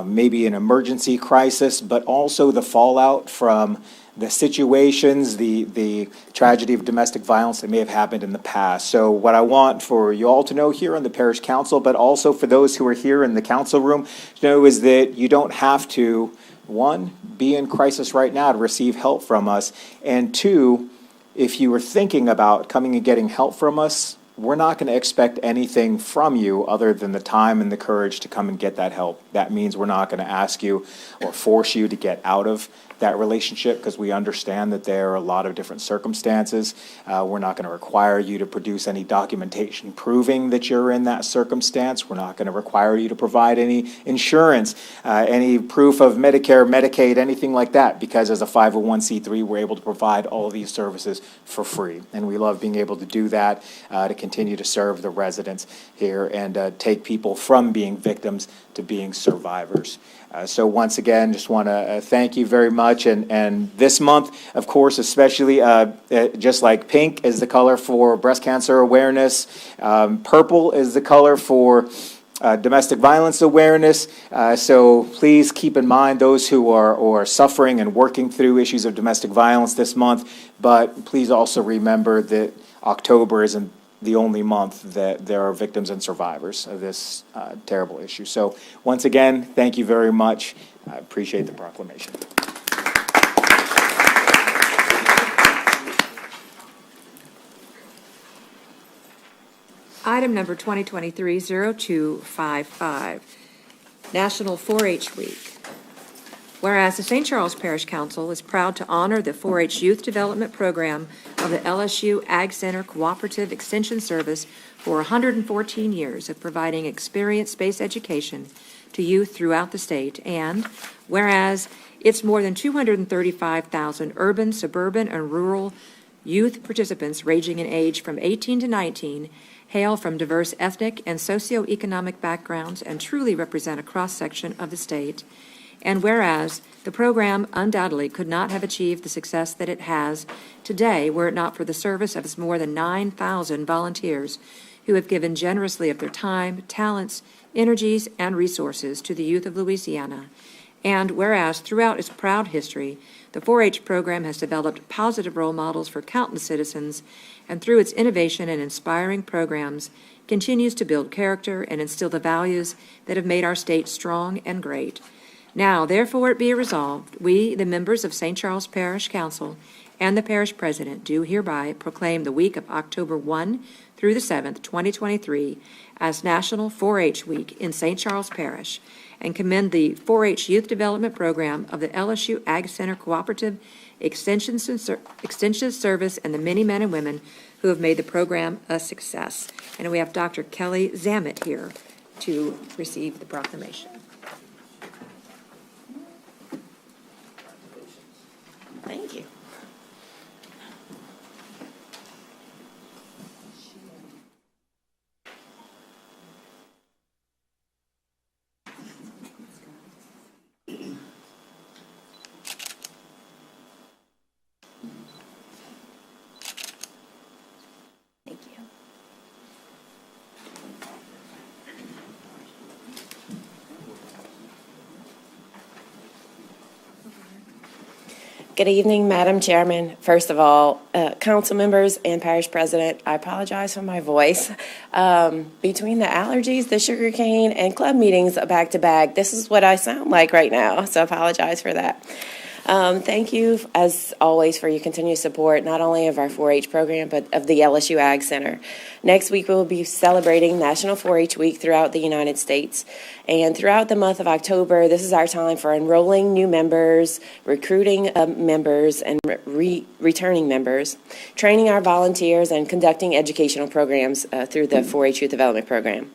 maybe an emergency crisis, but also the fallout from the situations, the tragedy of domestic violence that may have happened in the past. So what I want for you all to know here on the parish council, but also for those who are here in the council room, to know is that you don't have to, one, be in crisis right now to receive help from us, and two, if you were thinking about coming and getting help from us, we're not going to expect anything from you other than the time and the courage to come and get that help. That means we're not going to ask you or force you to get out of that relationship, because we understand that there are a lot of different circumstances. We're not going to require you to produce any documentation proving that you're in that circumstance. We're not going to require you to provide any insurance, any proof of Medicare, Medicaid, anything like that, because as a 501c3, we're able to provide all of these services for free. And we love being able to do that, to continue to serve the residents here and take people from being victims to being survivors. So once again, just want to thank you very much. And this month, of course, especially just like pink is the color for breast cancer awareness, purple is the color for domestic violence awareness. So please keep in mind those who are suffering and working through issues of domestic violence this month. But please also remember that October isn't the only month that there are victims and survivors of this terrible issue. So once again, thank you very much. I appreciate the proclamation. Item number 2023-0255, National 4-H Week. Whereas the St. Charles Parish Council is proud to honor the 4-H Youth Development Program of the LSU Ag Center Cooperative Extension Service for 114 years of providing experience-based education to youth throughout the state, and whereas it's more than 235,000 urban, suburban, and rural youth participants ranging in age from 18 to 19 hail from diverse ethnic and socioeconomic backgrounds and truly represent a cross-section of the state. And whereas the program undoubtedly could not have achieved the success that it has today were it not for the service of its more than 9,000 volunteers who have given generously of their time, talents, energies, and resources to the youth of Louisiana. And whereas throughout its proud history, the 4-H program has developed positive role models for countless citizens, and through its innovation and inspiring programs, continues to build character and instill the values that have made our state strong and great. Now, therefore, it be resolved, we, the members of St. Charles Parish Council and the Parish President, do hereby proclaim the week of October 1 through the 7th, 2023, as National 4-H Week in St. Charles Parish, and commend the 4-H Youth Development Program of the LSU Ag Center Cooperative Extension Service and the many men and women who have made the program a success. And we have Dr. Kelly Zammit here to receive the proclamation. Thank you. Thank you. Good evening, Madam Chairman. First of all, council members and Parish President, I apologize for my voice. Between the allergies, the sugarcane, and club meetings back to back, this is what I sound like right now, so I apologize for that. Thank you, as always, for your continued support, not only of our 4-H program, but of the LSU Ag Center. Next week, we will be celebrating National 4-H Week throughout the United States. And throughout the month of October, this is our time for enrolling new members, recruiting members, and returning members, training our volunteers, and conducting educational programs through the 4-H Youth Development Program.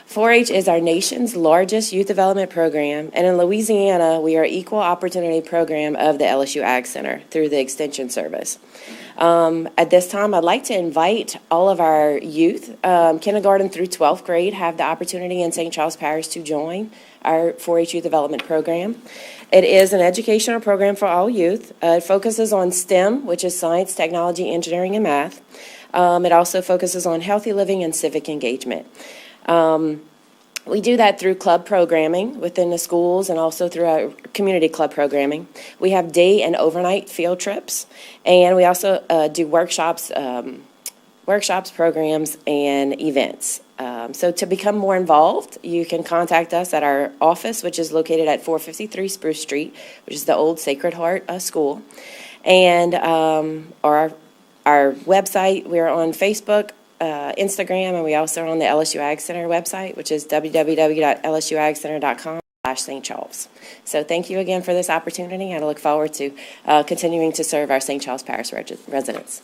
4-H is our nation's largest youth development program, and in Louisiana, we are equal opportunity program of the LSU Ag Center through the Extension Service. At this time, I'd like to invite all of our youth, kindergarten through 12th grade, have the opportunity in St. Charles Parish to join our 4-H Youth Development Program. It is an educational program for all youth. It focuses on STEM, which is science, technology, engineering, and math. It also focuses on healthy living and civic engagement. We do that through club programming within the schools and also through our community club programming. We have day and overnight field trips, and we also do workshops, programs, and events. So to become more involved, you can contact us at our office, which is located at 453 Spruce Street, which is the old Sacred Heart School. And our website, we're on Facebook, Instagram, and we also are on the LSU Ag Center website, which is www.lsuagcenter.com/St. Charles. So thank you again for this opportunity, and I look forward to continuing to serve our St. Charles Parish residents.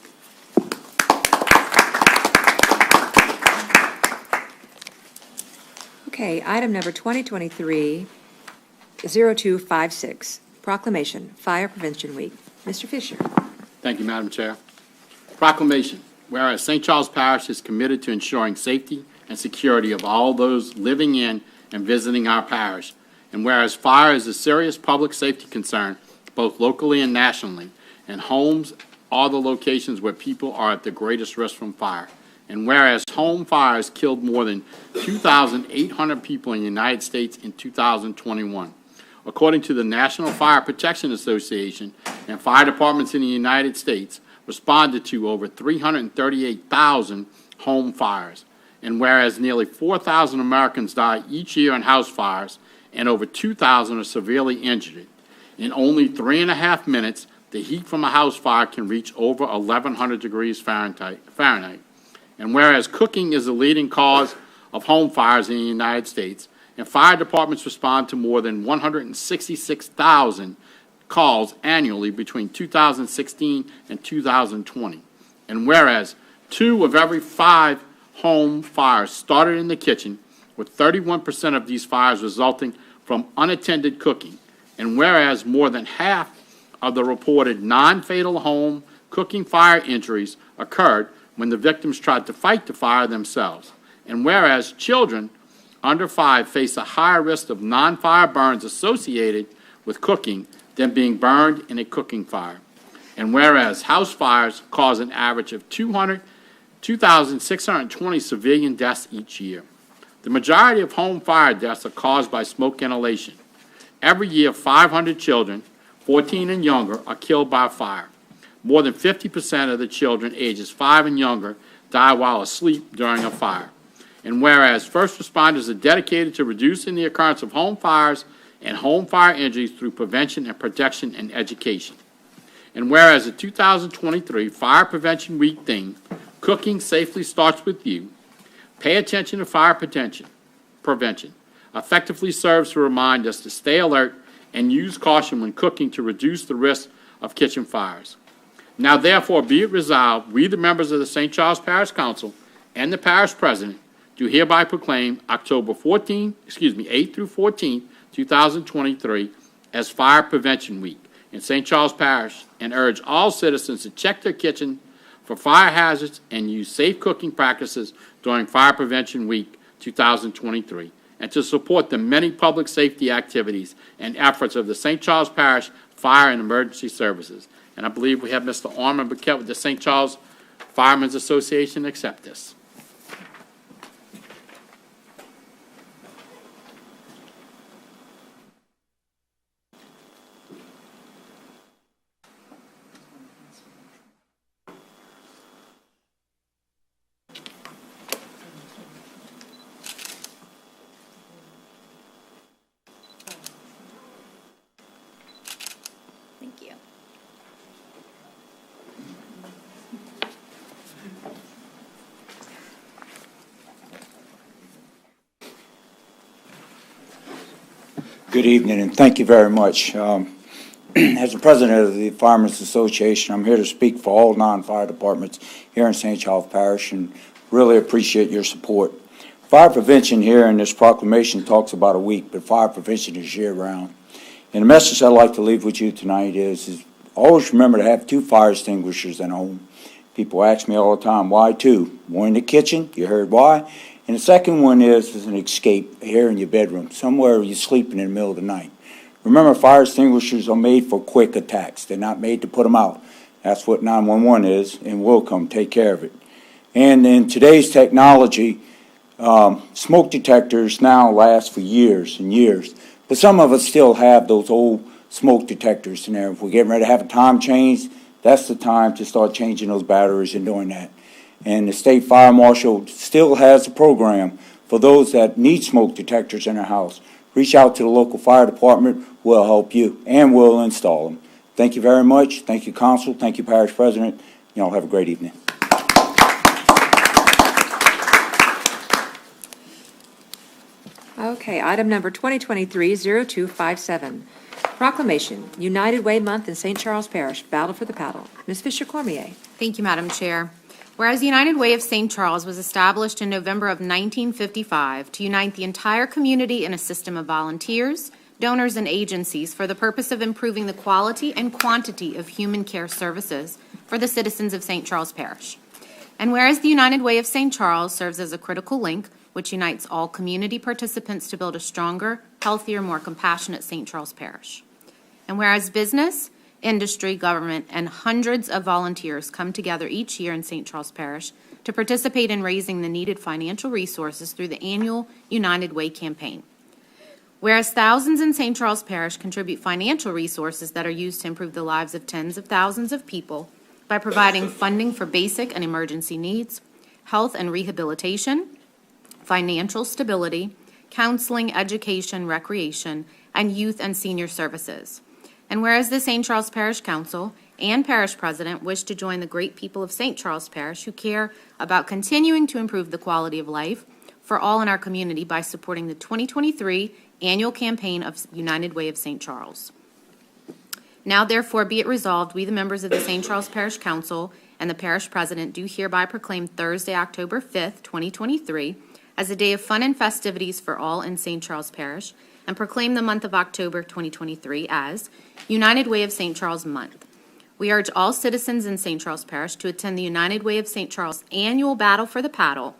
Okay, item number 2023-0256, Proclamation, Fire Prevention Week. Mr. Fisher. Thank you, Madam Chair. Proclamation. Whereas St. Charles Parish is committed to ensuring safety and security of all those living in and visiting our parish, and whereas fire is a serious public safety concern, both locally and nationally, and homes are the locations where people are at the greatest risk from fire. And whereas home fires killed more than 2,800 people in the United States in 2021. According to the National Fire Protection Association, and fire departments in the United States responded to over 338,000 home fires. And whereas nearly 4,000 Americans die each year in house fires and over 2,000 are severely injured, in only 3.5 minutes, the heat from a house fire can reach over 1,100 degrees Fahrenheit. And whereas cooking is the leading cause of home fires in the United States, and fire departments respond to more than 166,000 calls annually between 2016 and 2020. And whereas 2 of every 5 home fires started in the kitchen, with 31% of these fires resulting from unattended cooking. And whereas more than half of the reported non-fatal home cooking fire injuries occurred when the victims tried to fight the fire themselves. And whereas children under 5 face a higher risk of non-fire burns associated with cooking than being burned in a cooking fire. And whereas house fires cause an average of 2,620 civilian deaths each year. The majority of home fire deaths are caused by smoke inhalation. Every year, 500 children, 14 and younger, are killed by fire. More than 50% of the children ages 5 and younger die while asleep during a fire. And whereas first responders are dedicated to reducing the occurrence of home fires and home fire injuries through prevention and protection and education. And whereas the 2023 Fire Prevention Week theme, Cooking Safely Starts With You, pay attention to fire prevention, effectively serves to remind us to stay alert and use caution when cooking to reduce the risk of kitchen fires. Now therefore be it resolved, we the members of the St. Charles Parish Council and the Parish President do hereby proclaim October 8th through 14th, 2023 as Fire Prevention Week in St. Charles Parish, and urge all citizens to check their kitchen for fire hazards and use safe cooking practices during Fire Prevention Week 2023, and to support the many public safety activities and efforts of the St. Charles Parish Fire and Emergency Services. And I believe we have Mr. Armand Burkett with the St. Charles Firemen's Association accept this. Thank you. Good evening, and thank you very much. As the president of the Firemen's Association, I'm here to speak for all non-fire departments here in St. Charles Parish, and really appreciate your support. Fire prevention here in this proclamation talks about a week, but fire prevention is year-round. And the message I'd like to leave with you tonight is always remember to have 2 fire extinguishers at home. People ask me all the time, why 2? One in the kitchen, you heard why. And the second one is an escape here in your bedroom, somewhere you're sleeping in the middle of the night. Remember, fire extinguishers are made for quick attacks. They're not made to put them out. That's what 911 is, and we'll come take care of it. And in today's technology, smoke detectors now last for years and years. But some of us still have those old smoke detectors in there. If we're getting ready to have a time change, that's the time to start changing those batteries and doing that. And the state fire marshal still has a program for those that need smoke detectors in their house. Reach out to the local fire department. We'll help you, and we'll install them. Thank you very much. Thank you, Council. Thank you, Parish President. Y'all have a great evening. Okay, item number 2023-0257. Proclamation, United Way Month in St. Charles Parish, Battle for the Paddle. Ms. Fisher-Cormier. Thank you, Madam Chair. Whereas the United Way of St. Charles was established in November of 1955 to unite the entire community in a system of volunteers, donors, and agencies for the purpose of improving the quality and quantity of human care services for the citizens of St. Charles Parish. And whereas the United Way of St. Charles serves as a critical link which unites all community participants to build a stronger, healthier, more compassionate St. Charles Parish. And whereas business, industry, government, and hundreds of volunteers come together each year in St. Charles Parish to participate in raising the needed financial resources through the annual United Way campaign. Whereas thousands in St. Charles Parish contribute financial resources that are used to improve the lives of tens of thousands of people by providing funding for basic and emergency needs, health and rehabilitation, financial stability, counseling, education, recreation, and youth and senior services. And whereas the St. Charles Parish Council and Parish President wish to join the great people of St. Charles Parish who care about continuing to improve the quality of life for all in our community by supporting the 2023 annual campaign of United Way of St. Charles. Now, therefore, be it resolved, we, the members of the St. Charles Parish Council and the Parish President, do hereby proclaim Thursday, October 5th, 2023, as a day of fun and festivities for all in St. Charles Parish, and proclaim the month of October 2023 as United Way of St. Charles Month. We urge all citizens in St. Charles Parish to attend the United Way of St. Charles annual Battle for the Paddle,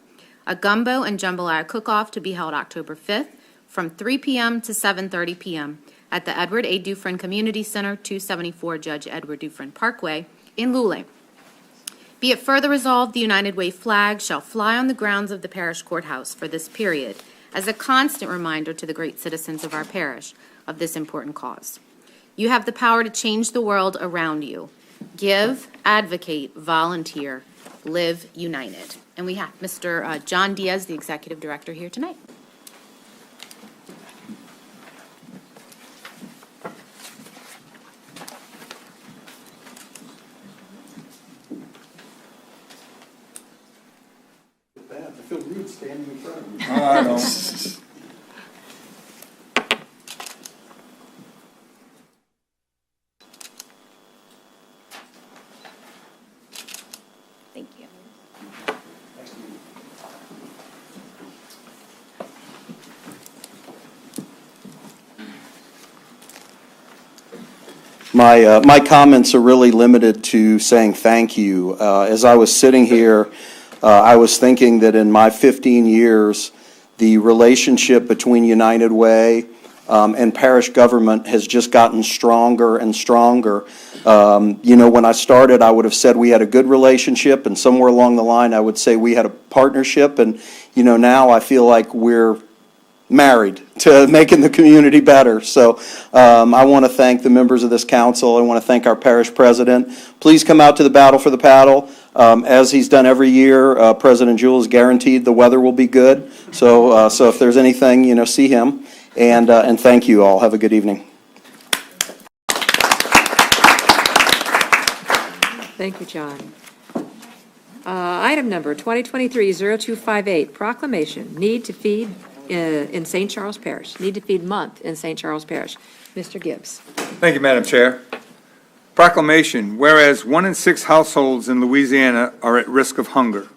a gumbo and jambalaya cook-off to be held October 5th from 3 p.m. to 7:30 p.m. at the Edward A. Dufresne Community Center, 274 Judge Edward Dufresne Parkway in Luley. Be it further resolved, the United Way flag shall fly on the grounds of the parish courthouse for this period as a constant reminder to the great citizens of our parish of this important cause. You have the power to change the world around you. Give, advocate, volunteer, live united. And we have Mr. John Diaz, the Executive Director, here tonight. I feel rude standing in front of you. Oh, I know. Thank you. My comments are really limited to saying thank you. As I was sitting here, I was thinking that in my 15 years, the relationship between United Way and parish government has just gotten stronger and stronger. When I started, I would have said we had a good relationship, and somewhere along the line, I would say we had a partnership. And, now I feel like we're married to making the community better. So I want to thank the members of this council. I want to thank our parish president. Please come out to the Battle for the Paddle. As he's done every year, President Jewell has guaranteed the weather will be good. So if there's anything, see him. And thank you all. Have a good evening. Thank you, John. Item number 2023-0258, proclamation, need to feed in St. Charles Parish, need to feed month in St. Charles Parish. Mr. Gibbs. Thank you, Madam Chair. Proclamation, whereas 1 in 6 households in Louisiana are at risk of hunger.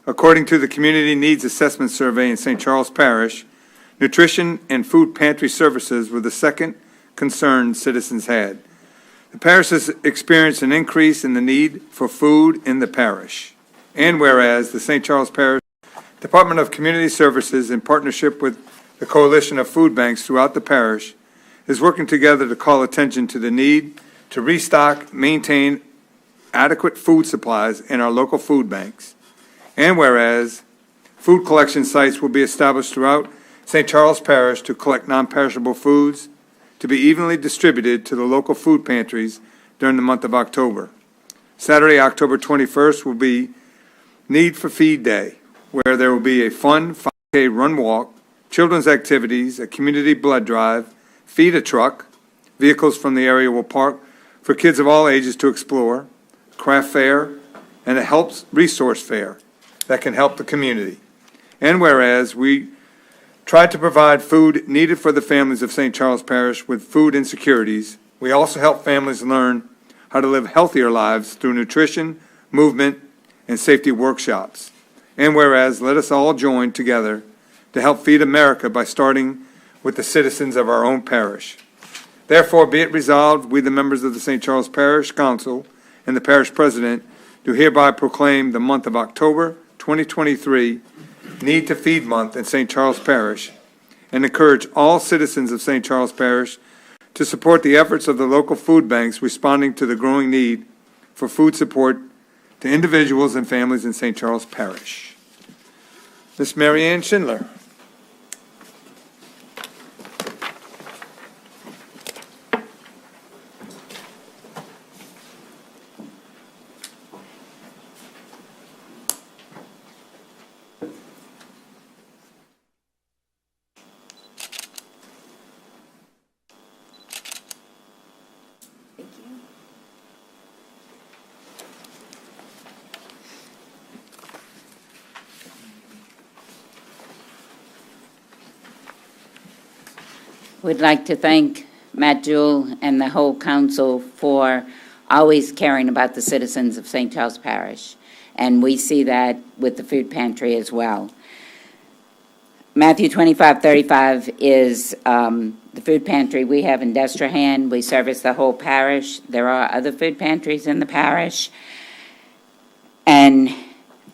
According to the Community Needs Assessment Survey in St. Charles Parish, nutrition and food pantry services were the second concern citizens had. The parish has experienced an increase in the need for food in the parish. And whereas the St. Charles Parish Department of Community Services, in partnership with the Coalition of Food Banks throughout the parish, is working together to call attention to the need to restock, maintain adequate food supplies in our local food banks. And whereas food collection sites will be established throughout St. Charles Parish to collect non-perishable foods to be evenly distributed to the local food pantries during the month of October. Saturday, October 21st will be Need for Feed Day, where there will be a fun 5K run walk, children's activities, a community blood drive, feed a truck, vehicles from the area will park for kids of all ages to explore, craft fair, and a health resource fair that can help the community. And whereas we try to provide food needed for the families of St. Charles Parish with food insecurities, we also help families learn how to live healthier lives through nutrition, movement, and safety workshops. And whereas, let us all join together to help feed America by starting with the citizens of our own parish. Therefore, be it resolved, we the members of the St. Charles Parish Council and the Parish President do hereby proclaim the month of October 2023 Need to Feed Month in St. Charles Parish and encourage all citizens of St. Charles Parish to support the efforts of the local food banks responding to the growing need for food support to individuals and families in St. Charles Parish. Miss Mary Ann Schindler. We'd like to thank Matt Jewell and the whole council for always caring about the citizens of St. Charles Parish. And we see that with the food pantry as well. Matthew 25:35 is the food pantry we have in Destrehan. We service the whole parish. There are other food pantries in the parish. And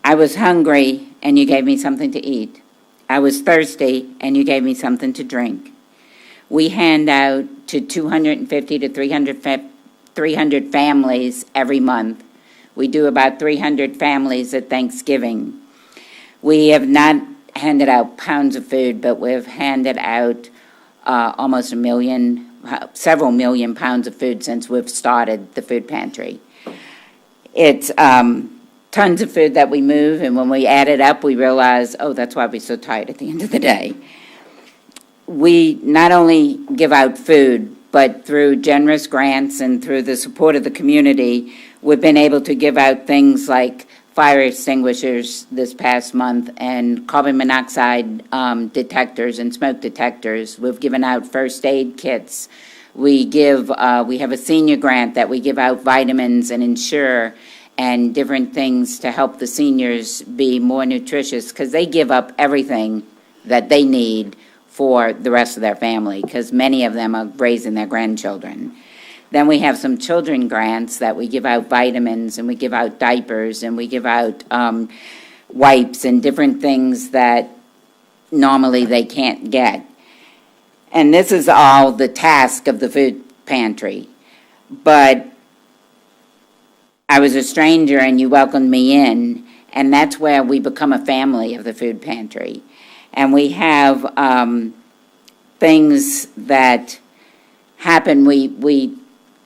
I was hungry, and you gave me something to eat. I was thirsty, and you gave me something to drink. We hand out to 250 to 300 families every month. We do about 300 families at Thanksgiving. We have not handed out pounds of food, but we've handed out almost several million pounds of food since we've started the food pantry. It's tons of food that we move, and when we add it up, we realize, oh, that's why we're so tired at the end of the day. We not only give out food, but through generous grants and through the support of the community, we've been able to give out things like fire extinguishers this past month and carbon monoxide detectors and smoke detectors. We've given out first aid kits. We have a senior grant that we give out vitamins and Ensure and different things to help the seniors be more nutritious, because they give up everything that they need for the rest of their family, because many of them are raising their grandchildren. Then we have some children grants that we give out vitamins, and we give out diapers, and we give out wipes and different things that normally they can't get. And this is all the task of the food pantry. But I was a stranger and you welcomed me in, and that's where we become a family of the food pantry. And we have things that happen. We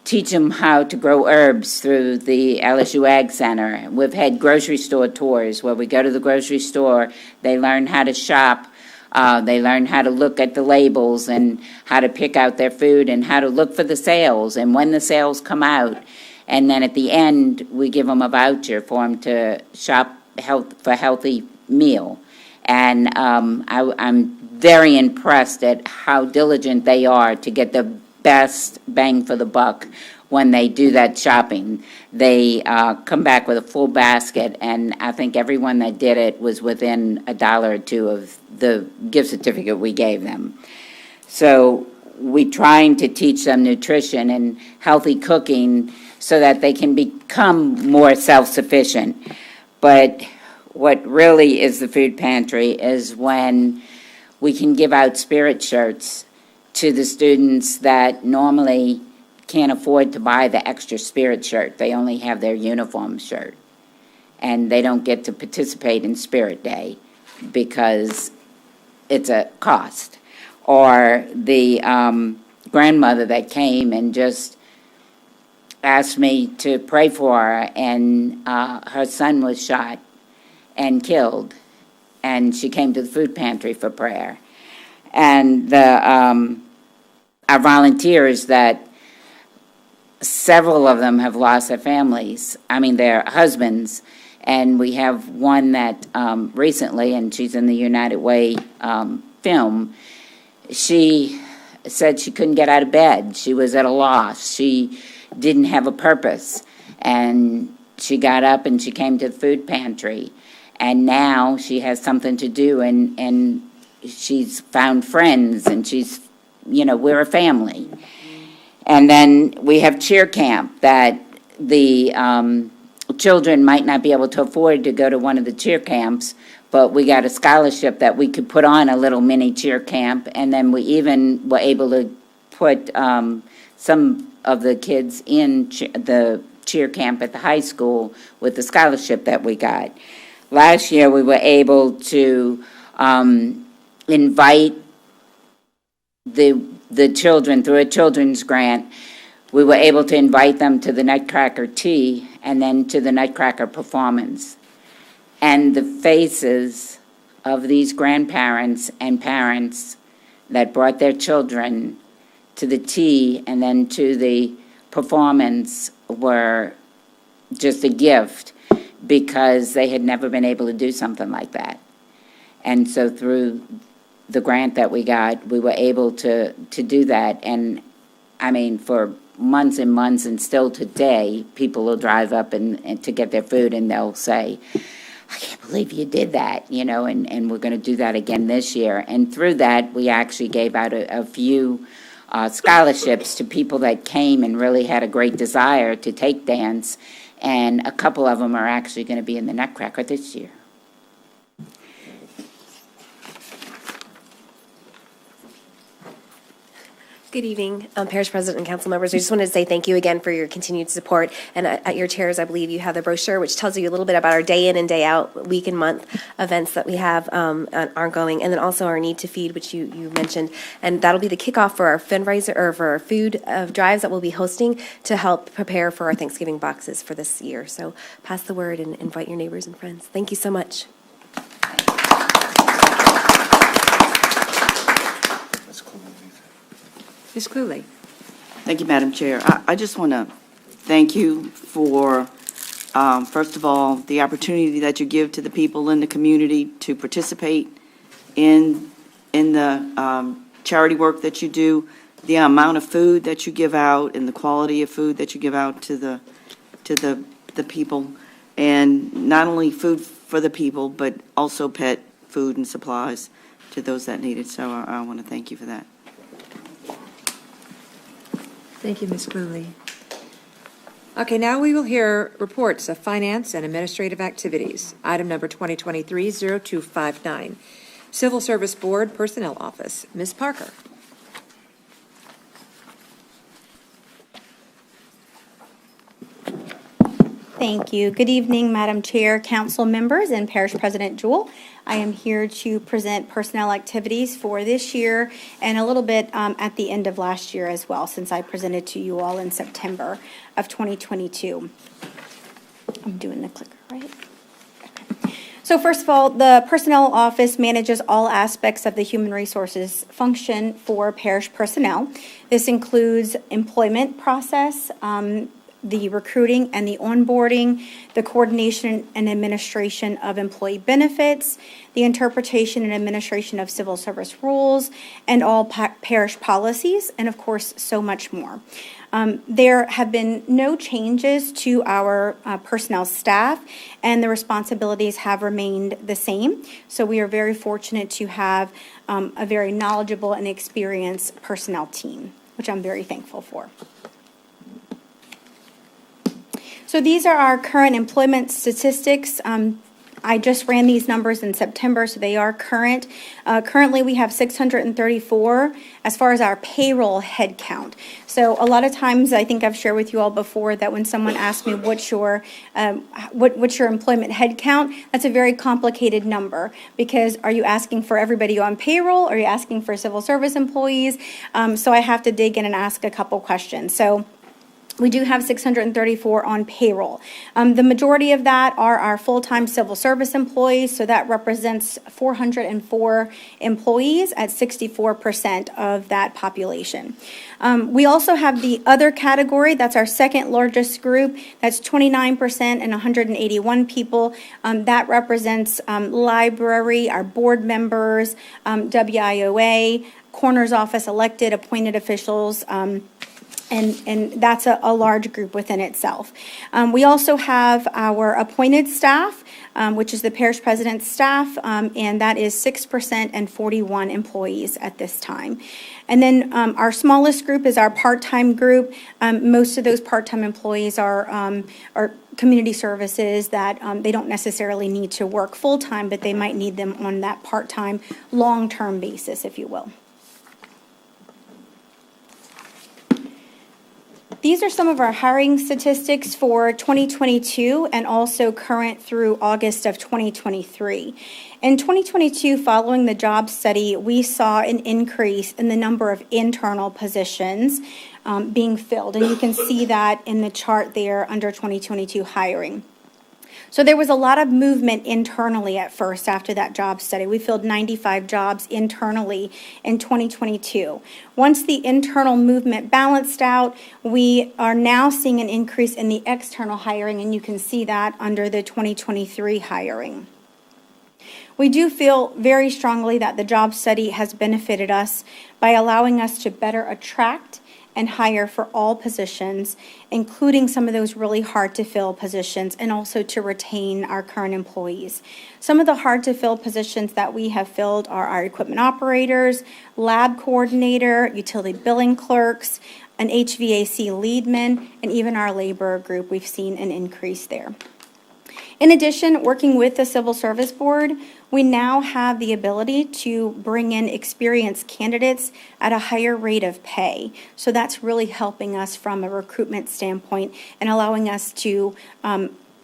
teach them how to grow herbs through the LSU Ag Center. We've had grocery store tours where we go to the grocery store. They learn how to shop. They learn how to look at the labels and how to pick out their food and how to look for the sales and when the sales come out. And then at the end, we give them a voucher for them to shop for a healthy meal. And I'm very impressed at how diligent they are to get the best bang for the buck when they do that shopping. They come back with a full basket, and I think everyone that did it was within $1 or $2 of the gift certificate we gave them. So we're trying to teach them nutrition and healthy cooking so that they can become more self-sufficient. But what really is the food pantry is when we can give out spirit shirts to the students that normally can't afford to buy the extra spirit shirt. They only have their uniform shirt. And they don't get to participate in Spirit Day because it's a cost. Or the grandmother that came and just asked me to pray for her, and her son was shot and killed, and she came to the food pantry for prayer. And our volunteers, that several of them have lost their families, their husbands, and we have one that recently, and she's in the United Way film, she said she couldn't get out of bed. She was at a loss. She didn't have a purpose, and she got up and she came to the food pantry. And now she has something to do, and she's found friends, and she's, we're a family. And then we have cheer camp that the children might not be able to afford to go to one of the cheer camps, but we got a scholarship that we could put on a little mini cheer camp, and then we even were able to put some of the kids in the cheer camp at the high school with the scholarship that we got. Last year, we were able to invite the children through a children's grant. We were able to invite them to the Nutcracker Tea and then to the Nutcracker performance. And the faces of these grandparents and parents that brought their children to the tea and then to the performance were just a gift, because they had never been able to do something like that. And so through the grant that we got, we were able to do that. And I mean, for months and months, and still today, people will drive up and to get their food, and they'll say, I can't believe you did that, you know, and we're going to do that again this year. And through that, we actually gave out a few scholarships to people that came and really had a great desire to take dance, and a couple of them are actually going to be in the Nutcracker this year. Good evening, Parish President and council members. We just wanted to say thank you again for your continued support. And at your chairs, I believe you have the brochure, which tells you a little bit about our day in and day out, week and month events that we have ongoing, and then also our Need to Feed, which you mentioned. And that'll be the kickoff for our fundraiser, or for our food drives that we'll be hosting to help prepare for our Thanksgiving boxes for this year. So pass the word and invite your neighbors and friends. Thank you so much. Ms. Cluley. Thank you, Madam Chair. I just want to thank you for, first of all, the opportunity that you give to the people in the community to participate in the charity work that you do, the amount of food that you give out, and the quality of food that you give out to the people, and not only food for the people, but also pet food and supplies to those that need it. So I want to thank you for that. Thank you, Ms. Cluley. Okay, now we will hear reports of finance and administrative activities. Item number 2023-0259, Civil Service Board Personnel Office. Ms. Parker. Thank you. Good evening, Madam Chair, council members, and Parish President Jewell. I am here to present personnel activities for this year and a little bit at the end of last year as well, since I presented to you all in September of 2022. I'm doing the clicker, right? Okay. So first of all, the Personnel Office manages all aspects of the human resources function for parish personnel. This includes employment process, the recruiting and the onboarding, the coordination and administration of employee benefits, the interpretation and administration of civil service rules, and all parish policies, and of course, so much more. There have been no changes to our personnel staff, and the responsibilities have remained the same. So we are very fortunate to have a very knowledgeable and experienced personnel team, which I'm very thankful for. So these are our current employment statistics. I just ran these numbers in September, so they are current. Currently, we have 634 as far as our payroll head count. So a lot of times, I think I've shared with you all before that when someone asks me what's your employment head count, that's a very complicated number, because are you asking for everybody on payroll? Or are you asking for civil service employees? So I have to dig in and ask a couple questions. So we do have 634 on payroll. The majority of that are our full-time civil service employees, so that represents 404 employees at 64% of that population. We also have the other category, that's our second largest group, that's 29% and 181 people. That represents library, our board members, WIOA, coroner's office elected, appointed officials, and that's a large group within itself. We also have our appointed staff, which is the parish president's staff, and that is 6% and 41 employees at this time. And then our smallest group is our part-time group. Most of those part-time employees are community services that they don't necessarily need to work full-time, but they might need them on that part-time, long-term basis, if you will. These are some of our hiring statistics for 2022 and also current through August of 2023. In 2022, following the job study, we saw an increase in the number of internal positions being filled. And you can see that in the chart there under 2022 hiring. So there was a lot of movement internally at first after that job study. We filled 95 jobs internally in 2022. Once the internal movement balanced out, we are now seeing an increase in the external hiring, and you can see that under the 2023 hiring. We do feel very strongly that the job study has benefited us by allowing us to better attract and hire for all positions, including some of those really hard to fill positions, and also to retain our current employees. Some of the hard to fill positions that we have filled are our equipment operators, lab coordinator, utility billing clerks, an HVAC leadman, and even our labor group. We've seen an increase there. In addition, working with the Civil Service Board, we now have the ability to bring in experienced candidates at a higher rate of pay. So that's really helping us from a recruitment standpoint and allowing us to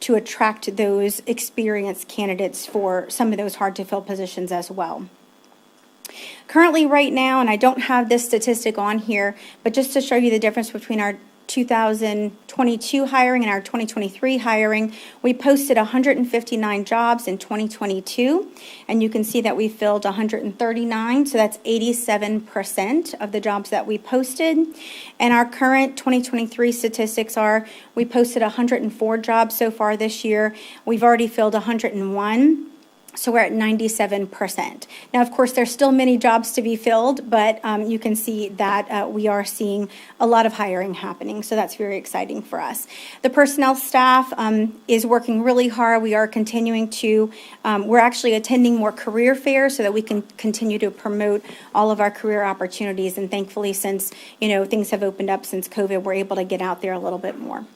attract those experienced candidates for some of those hard to fill positions as well. Currently right now, and I don't have this statistic on here, but just to show you the difference between our 2022 hiring and our 2023 hiring, we posted 159 jobs in 2022, and you can see that we filled 139, so that's 87% of the jobs that we posted. And our current 2023 statistics are, we posted 104 jobs so far this year. We've already filled 101. So we're at 97%. Now, of course, there's still many jobs to be filled, but you can see that we are seeing a lot of hiring happening. So that's very exciting for us. The personnel staff is working really hard. We are continuing to, we're actually attending more career fairs so that we can continue to promote all of our career opportunities. And thankfully, since, things have opened up since COVID, we're able to get out there a little bit more.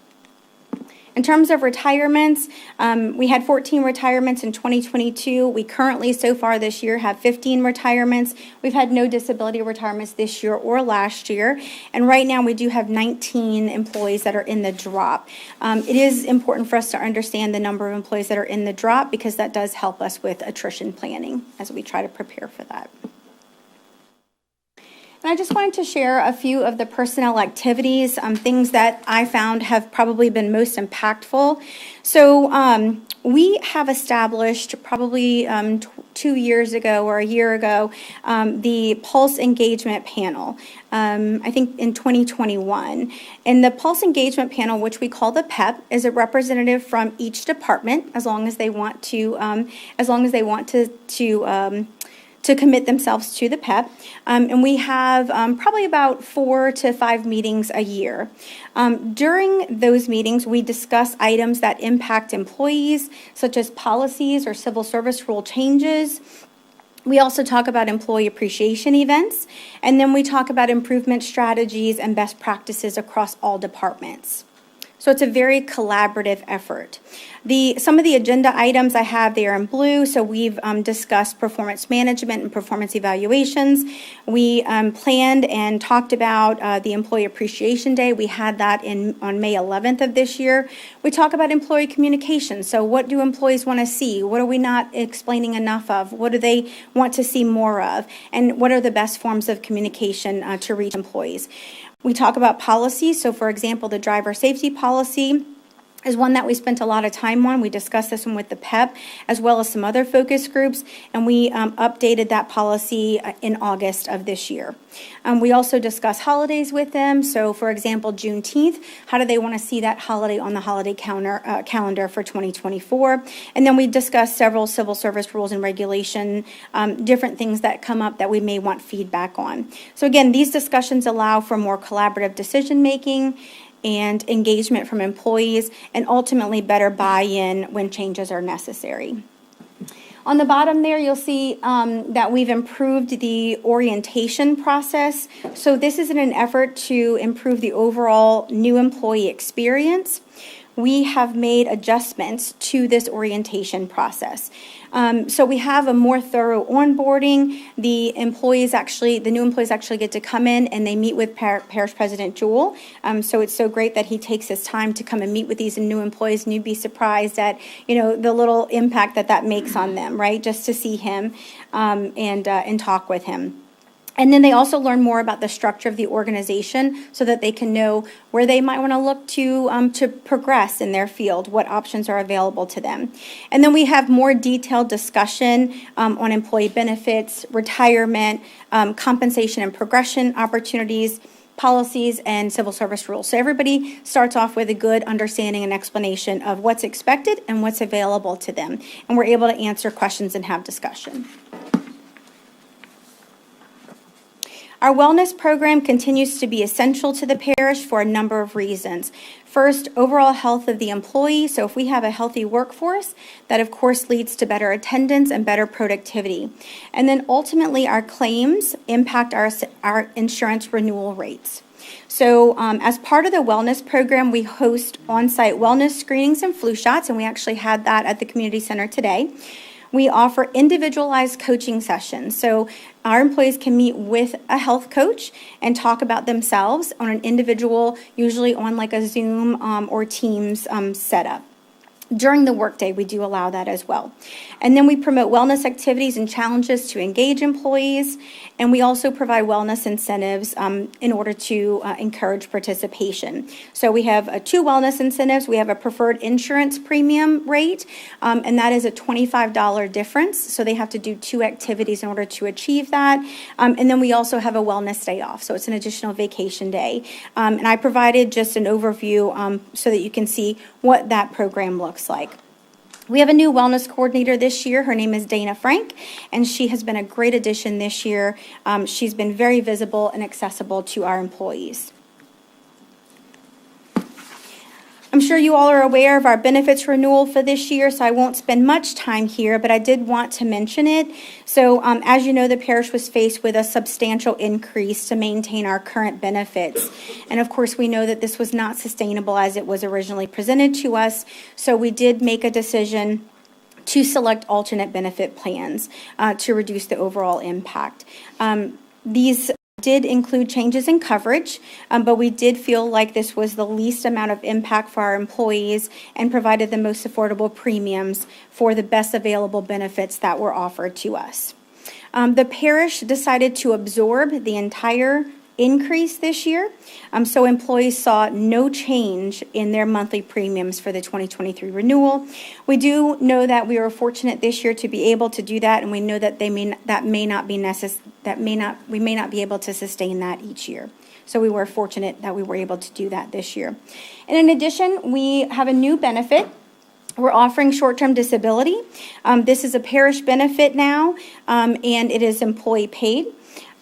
In terms of retirements, we had 14 retirements in 2022. We currently, so far this year, have 15 retirements. We've had no disability retirements this year or last year. And right now, we do have 19 employees that are in the drop. It is important for us to understand the number of employees that are in the drop because that does help us with attrition planning as we try to prepare for that. And I just wanted to share a few of the personnel activities, things that I found have probably been most impactful. So we have established probably 2 years ago or a year ago the Pulse Engagement Panel, I think in 2021. And the Pulse Engagement Panel, which we call the PEP, is a representative from each department as long as they want to commit themselves to the PEP. And we have probably about 4 to 5 meetings a year. During those meetings, we discuss items that impact employees, such as policies or civil service rule changes. We also talk about employee appreciation events, and then we talk about improvement strategies and best practices across all departments. So it's a very collaborative effort. Some of the agenda items I have there in blue, so we've discussed performance management and performance evaluations. We planned and talked about the Employee Appreciation Day. We had that on May 11th of this year. We talk about employee communication. So what do employees want to see? What are we not explaining enough of? What do they want to see more of? And what are the best forms of communication to reach employees? We talk about policy. So, for example, the driver safety policy is one that we spent a lot of time on. We discussed this one with the PEP as well as some other focus groups, and we updated that policy in August of this year. We also discussed holidays with them. So, for example, Juneteenth, how do they want to see that holiday on the holiday calendar for 2024? And then we discussed several civil service rules and regulation, different things that come up that we may want feedback on. So again, these discussions allow for more collaborative decision making and engagement from employees, and ultimately better buy-in when changes are necessary. On the bottom there, you'll see that we've improved the orientation process. So this is in an effort to improve the overall new employee experience. we have made adjustments to this orientation process. So we have a more thorough onboarding. The new employees actually get to come in and they meet with Parish President Jewell. So it's so great that he takes his time to come and meet with these new employees, and you'd be surprised at, the little impact that makes on them, right? Just to see him and talk with him. And then they also learn more about the structure of the organization so that they can know where they might want to look to progress in their field, what options are available to them. And then we have more detailed discussion on employee benefits, retirement, compensation and progression opportunities, policies, and civil service rules. So everybody starts off with a good understanding and explanation of what's expected and what's available to them. And we're able to answer questions and have discussion. Our wellness program continues to be essential to the parish for a number of reasons. First, overall health of the employee. So if we have a healthy workforce, that of course leads to better attendance and better productivity. And then ultimately our claims impact our insurance renewal rates. So as part of the wellness program, we host on-site wellness screenings and flu shots, and we actually had that at the community center today. We offer individualized coaching sessions. So our employees can meet with a health coach and talk about themselves on an individual, usually on like a Zoom or Teams setup. During the workday, we do allow that as well. And then we promote wellness activities and challenges to engage employees. And we also provide wellness incentives in order to encourage participation. So we have 2 wellness incentives. We have a preferred insurance premium rate, and that is a $25 difference. So they have to do 2 activities in order to achieve that. And then we also have a wellness day off. So it's an additional vacation day. And I provided just an overview so that you can see what that program looks like. We have a new wellness coordinator this year. Her name is Dana Frank, and she has been a great addition this year. She's been very visible and accessible to our employees. I'm sure you all are aware of our benefits renewal for this year, so I won't spend much time here, but I did want to mention it. So as you know, the parish was faced with a substantial increase to maintain our current benefits. And of course, we know that this was not sustainable as it was originally presented to us, so we did make a decision to select alternate benefit plans to reduce the overall impact. These did include changes in coverage, but we did feel like this was the least amount of impact for our employees and provided the most affordable premiums for the best available benefits that were offered to us. The parish decided to absorb the entire increase this year, so employees saw no change in their monthly premiums for the 2023 renewal. We do know that we were fortunate this year to be able to do that, and we know that we may not be able to sustain that each year. So we were fortunate that we were able to do that this year. And in addition, we have a new benefit. We're offering short-term disability. This is a parish benefit now, and it is employee paid.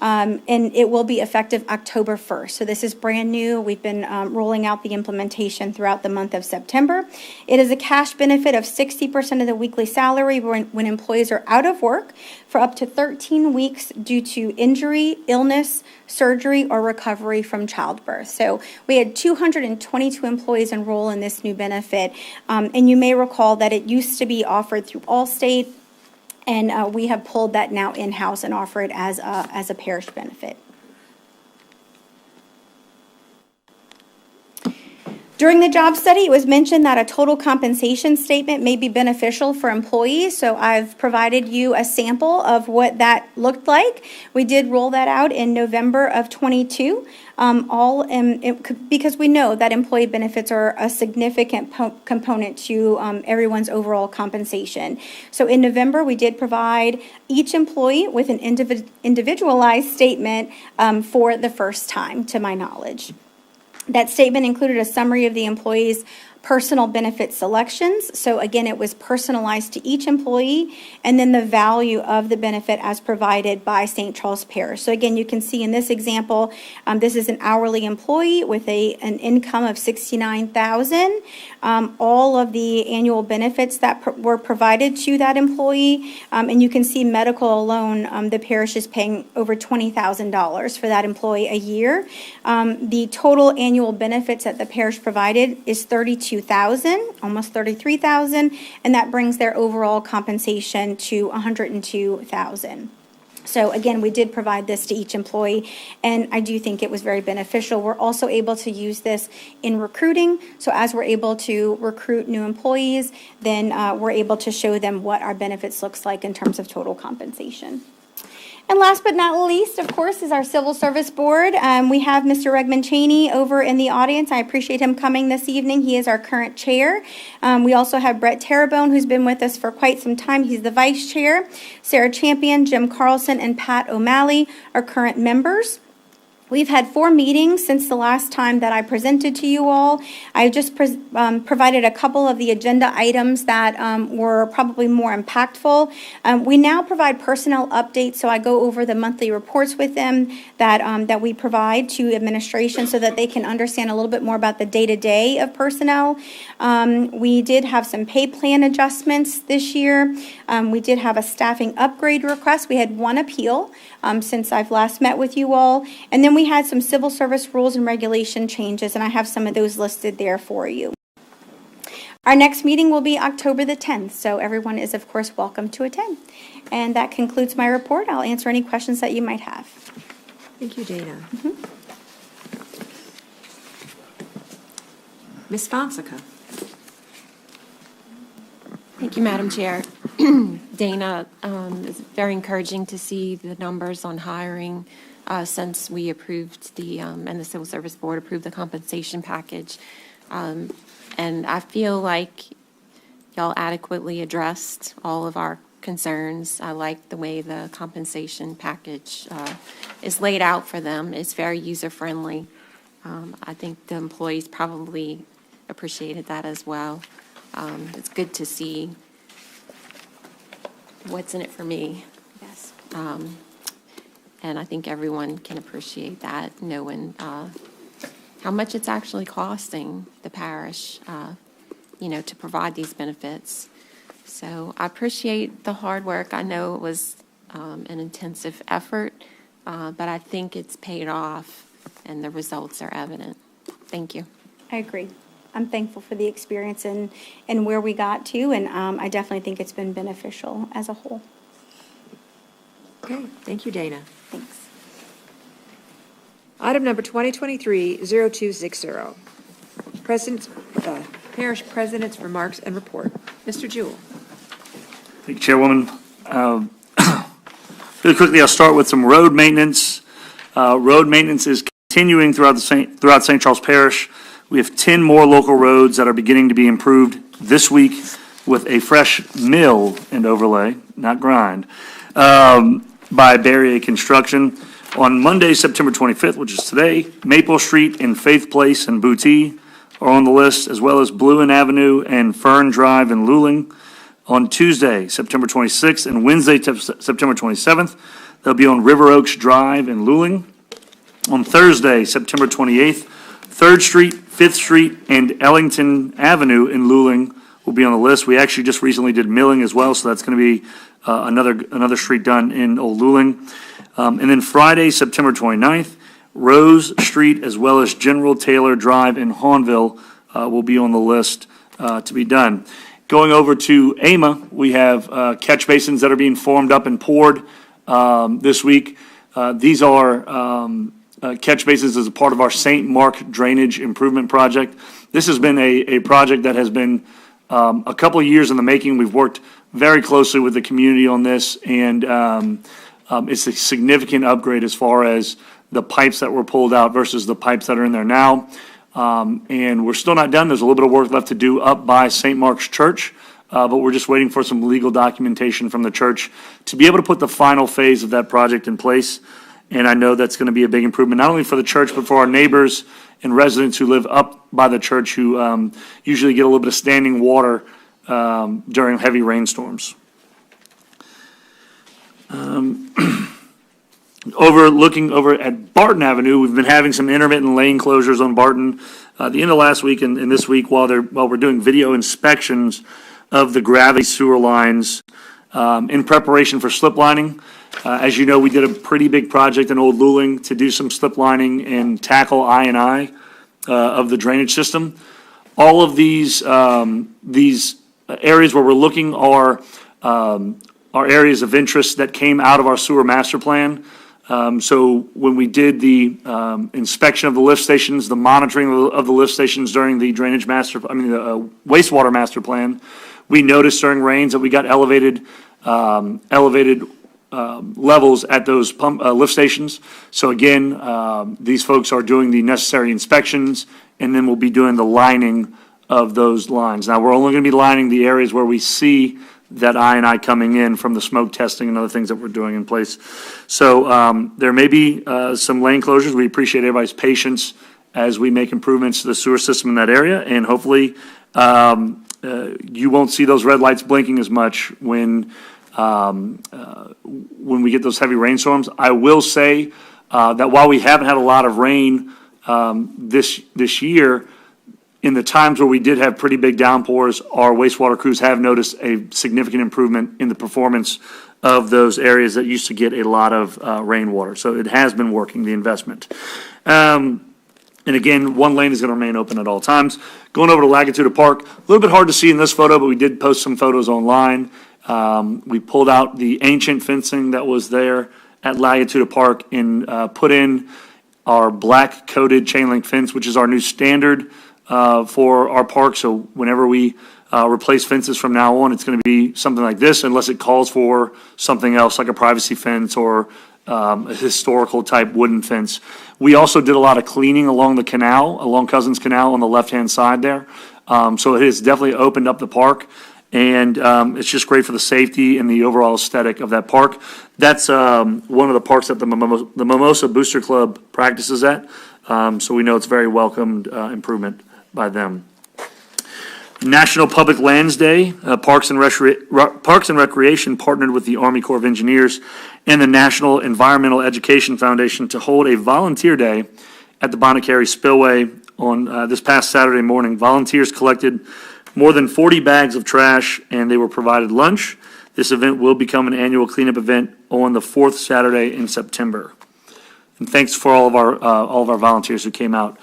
And it will be effective October 1st. So this is brand new. We've been rolling out the implementation throughout the month of September. It is a cash benefit of 60% of the weekly salary when employees are out of work for up to 13 weeks due to injury, illness, surgery, or recovery from childbirth. So we had 222 employees enroll in this new benefit. And you may recall that it used to be offered through Allstate, and we have pulled that now in-house and offer it as a parish benefit. During the job study, it was mentioned that a total compensation statement may be beneficial for employees, so I've provided you a sample of what that looked like. We did roll that out in November of 22, because we know that employee benefits are a significant component to everyone's overall compensation. So in November, we did provide each employee with an individualized statement for the first time, to my knowledge. That statement included a summary of the employee's personal benefit selections. So again, it was personalized to each employee, and then the value of the benefit as provided by St. Charles Parish. So again, you can see in this example, this is an hourly employee with an income of $69,000. All of the annual benefits that were provided to that employee, and you can see medical alone, the parish is paying over $20,000 for that employee a year. The total annual benefits that the parish provided is $32,000. 32,000, almost 33,000, and that brings their overall compensation to 102,000. So again, we did provide this to each employee, and I do think it was very beneficial. We're also able to use this in recruiting. So as we're able to recruit new employees, then we're able to show them what our benefits looks like in terms of total compensation. And last but not least, of course, is our Civil Service Board. We have Mr. Regman Cheney over in the audience. I appreciate him coming this evening. He is our current chair. We also have Brett Terrebonne, who's been with us for quite some time. He's the vice chair. Sarah Champion, Jim Carlson, and Pat O'Malley are current members. We've had 4 meetings since the last time that I presented to you all. I just provided a couple of the agenda items that were probably more impactful. We now provide personnel updates, so I go over the monthly reports with them that we provide to administration so that they can understand a little bit more about the day-to-day of personnel. We did have some pay plan adjustments this year. We did have a staffing upgrade request. We had 1 appeal since I've last met with you all. And then we had some civil service rules and regulation changes, and I have some of those listed there for you. Our next meeting will be October the 10th, so everyone is, of course, welcome to attend. And that concludes my report. I'll answer any questions that you might have. Thank you, Dana. Ms. Fonseca. Thank you, Madam Chair. Dana, it's very encouraging to see the numbers on hiring since we approved and the Civil Service Board approved the compensation package. And I feel like y'all adequately addressed all of our concerns. I like the way the compensation package is laid out for them. It's very user-friendly. I think the employees probably appreciated that as well. It's good to see what's in it for me. Yes. And I think everyone can appreciate that, knowing how much it's actually costing the parish, to provide these benefits. So I appreciate the hard work. I know it was an intensive effort, but I think it's paid off and the results are evident. Thank you. I agree. I'm thankful for the experience and where we got to, and I definitely think it's been beneficial as a whole. Okay, thank you, Dana. Thanks. Item number 2023-0260. Parish President's remarks and report. Mr. Jewell. Thank you, Chairwoman. Really quickly, I'll start with some road maintenance. Road maintenance is continuing throughout St. Charles Parish. We have 10 more local roads that are beginning to be improved this week with a fresh mill and overlay, not grind, by Barrier Construction. On Monday, September 25th, which is today, Maple Street and Faith Place and Booty are on the list, as well as Bluin Avenue and Fern Drive in Luling. On Tuesday, September 26th, and Wednesday, September 27th, they'll be on River Oaks Drive in Luling. On Thursday, September 28th, 3rd Street, 5th Street, and Ellington Avenue in Luling will be on the list. We actually just recently did milling as well, so that's going to be another street done in Old Luling. And then Friday, September 29th, Rose Street as well as General Taylor Drive in Hawnville will be on the list to be done. Going over to AMA, we have catch basins that are being formed up and poured this week. These are catch basins as a part of our St. Mark Drainage Improvement Project. This has been a project that has been a couple of years in the making. We've worked very closely with the community on this, and it's a significant upgrade as far as the pipes that were pulled out versus the pipes that are in there now. And we're still not done. There's a little bit of work left to do up by St. Mark's Church, but we're just waiting for some legal documentation from the church to be able to put the final phase of that project in place. And I know that's going to be a big improvement, not only for the church, but for our neighbors and residents who live up by the church who usually get a little bit of standing water during heavy rainstorms. Looking over at Barton Avenue, we've been having some intermittent lane closures on Barton. The end of last week and this week, while we're doing video inspections of the gravity sewer lines in preparation for slip lining. As you know, we did a pretty big project in Old Luling to do some slip lining and tackle I&I of the drainage system. all of these areas where we're looking are areas of interest that came out of our sewer master plan. So when we did the inspection of the lift stations, the monitoring of the lift stations during the the wastewater master plan, we noticed during rains that we got elevated levels at those lift stations. So again, these folks are doing the necessary inspections, and then we'll be doing the lining of those lines. Now, we're only going to be lining the areas where we see that I coming in from the smoke testing and other things that we're doing in place. So there may be some lane closures. We appreciate everybody's patience as we make improvements to the sewer system in that area, and hopefully you won't see those red lights blinking as much when we get those heavy rainstorms. I will say that while we haven't had a lot of rain this year, in the times where we did have pretty big downpours, our wastewater crews have noticed a significant improvement in the performance of those areas that used to get a lot of rainwater. So it has been working, the investment. And again, one lane is going to remain open at all times. Going over to Lagatuda Park, a little bit hard to see in this photo, but we did post some photos online. We pulled out the ancient fencing that was there at Lagatuda Park and put in our black coated chain link fence, which is our new standard for our park. So whenever we replace fences from now on, it's going to be something like this, unless it calls for something else like a privacy fence or a historical type wooden fence. We also did a lot of cleaning along the canal, along Cousins Canal on the left-hand side there. So it has definitely opened up the park, and it's just great for the safety and the overall aesthetic of that park. That's one of the parks that the Mimosa Booster Club practices at. So we know it's very welcomed improvement by them. National Public Lands Day, Parks and Recreation partnered with the Army Corps of Engineers and the National Environmental Education Foundation to hold a volunteer day at the Bonnet-Carré Spillway on this past Saturday morning. Volunteers collected more than 40 bags of trash, and they were provided lunch. This event will become an annual cleanup event on the fourth Saturday in September. And thanks for all of our volunteers who came out.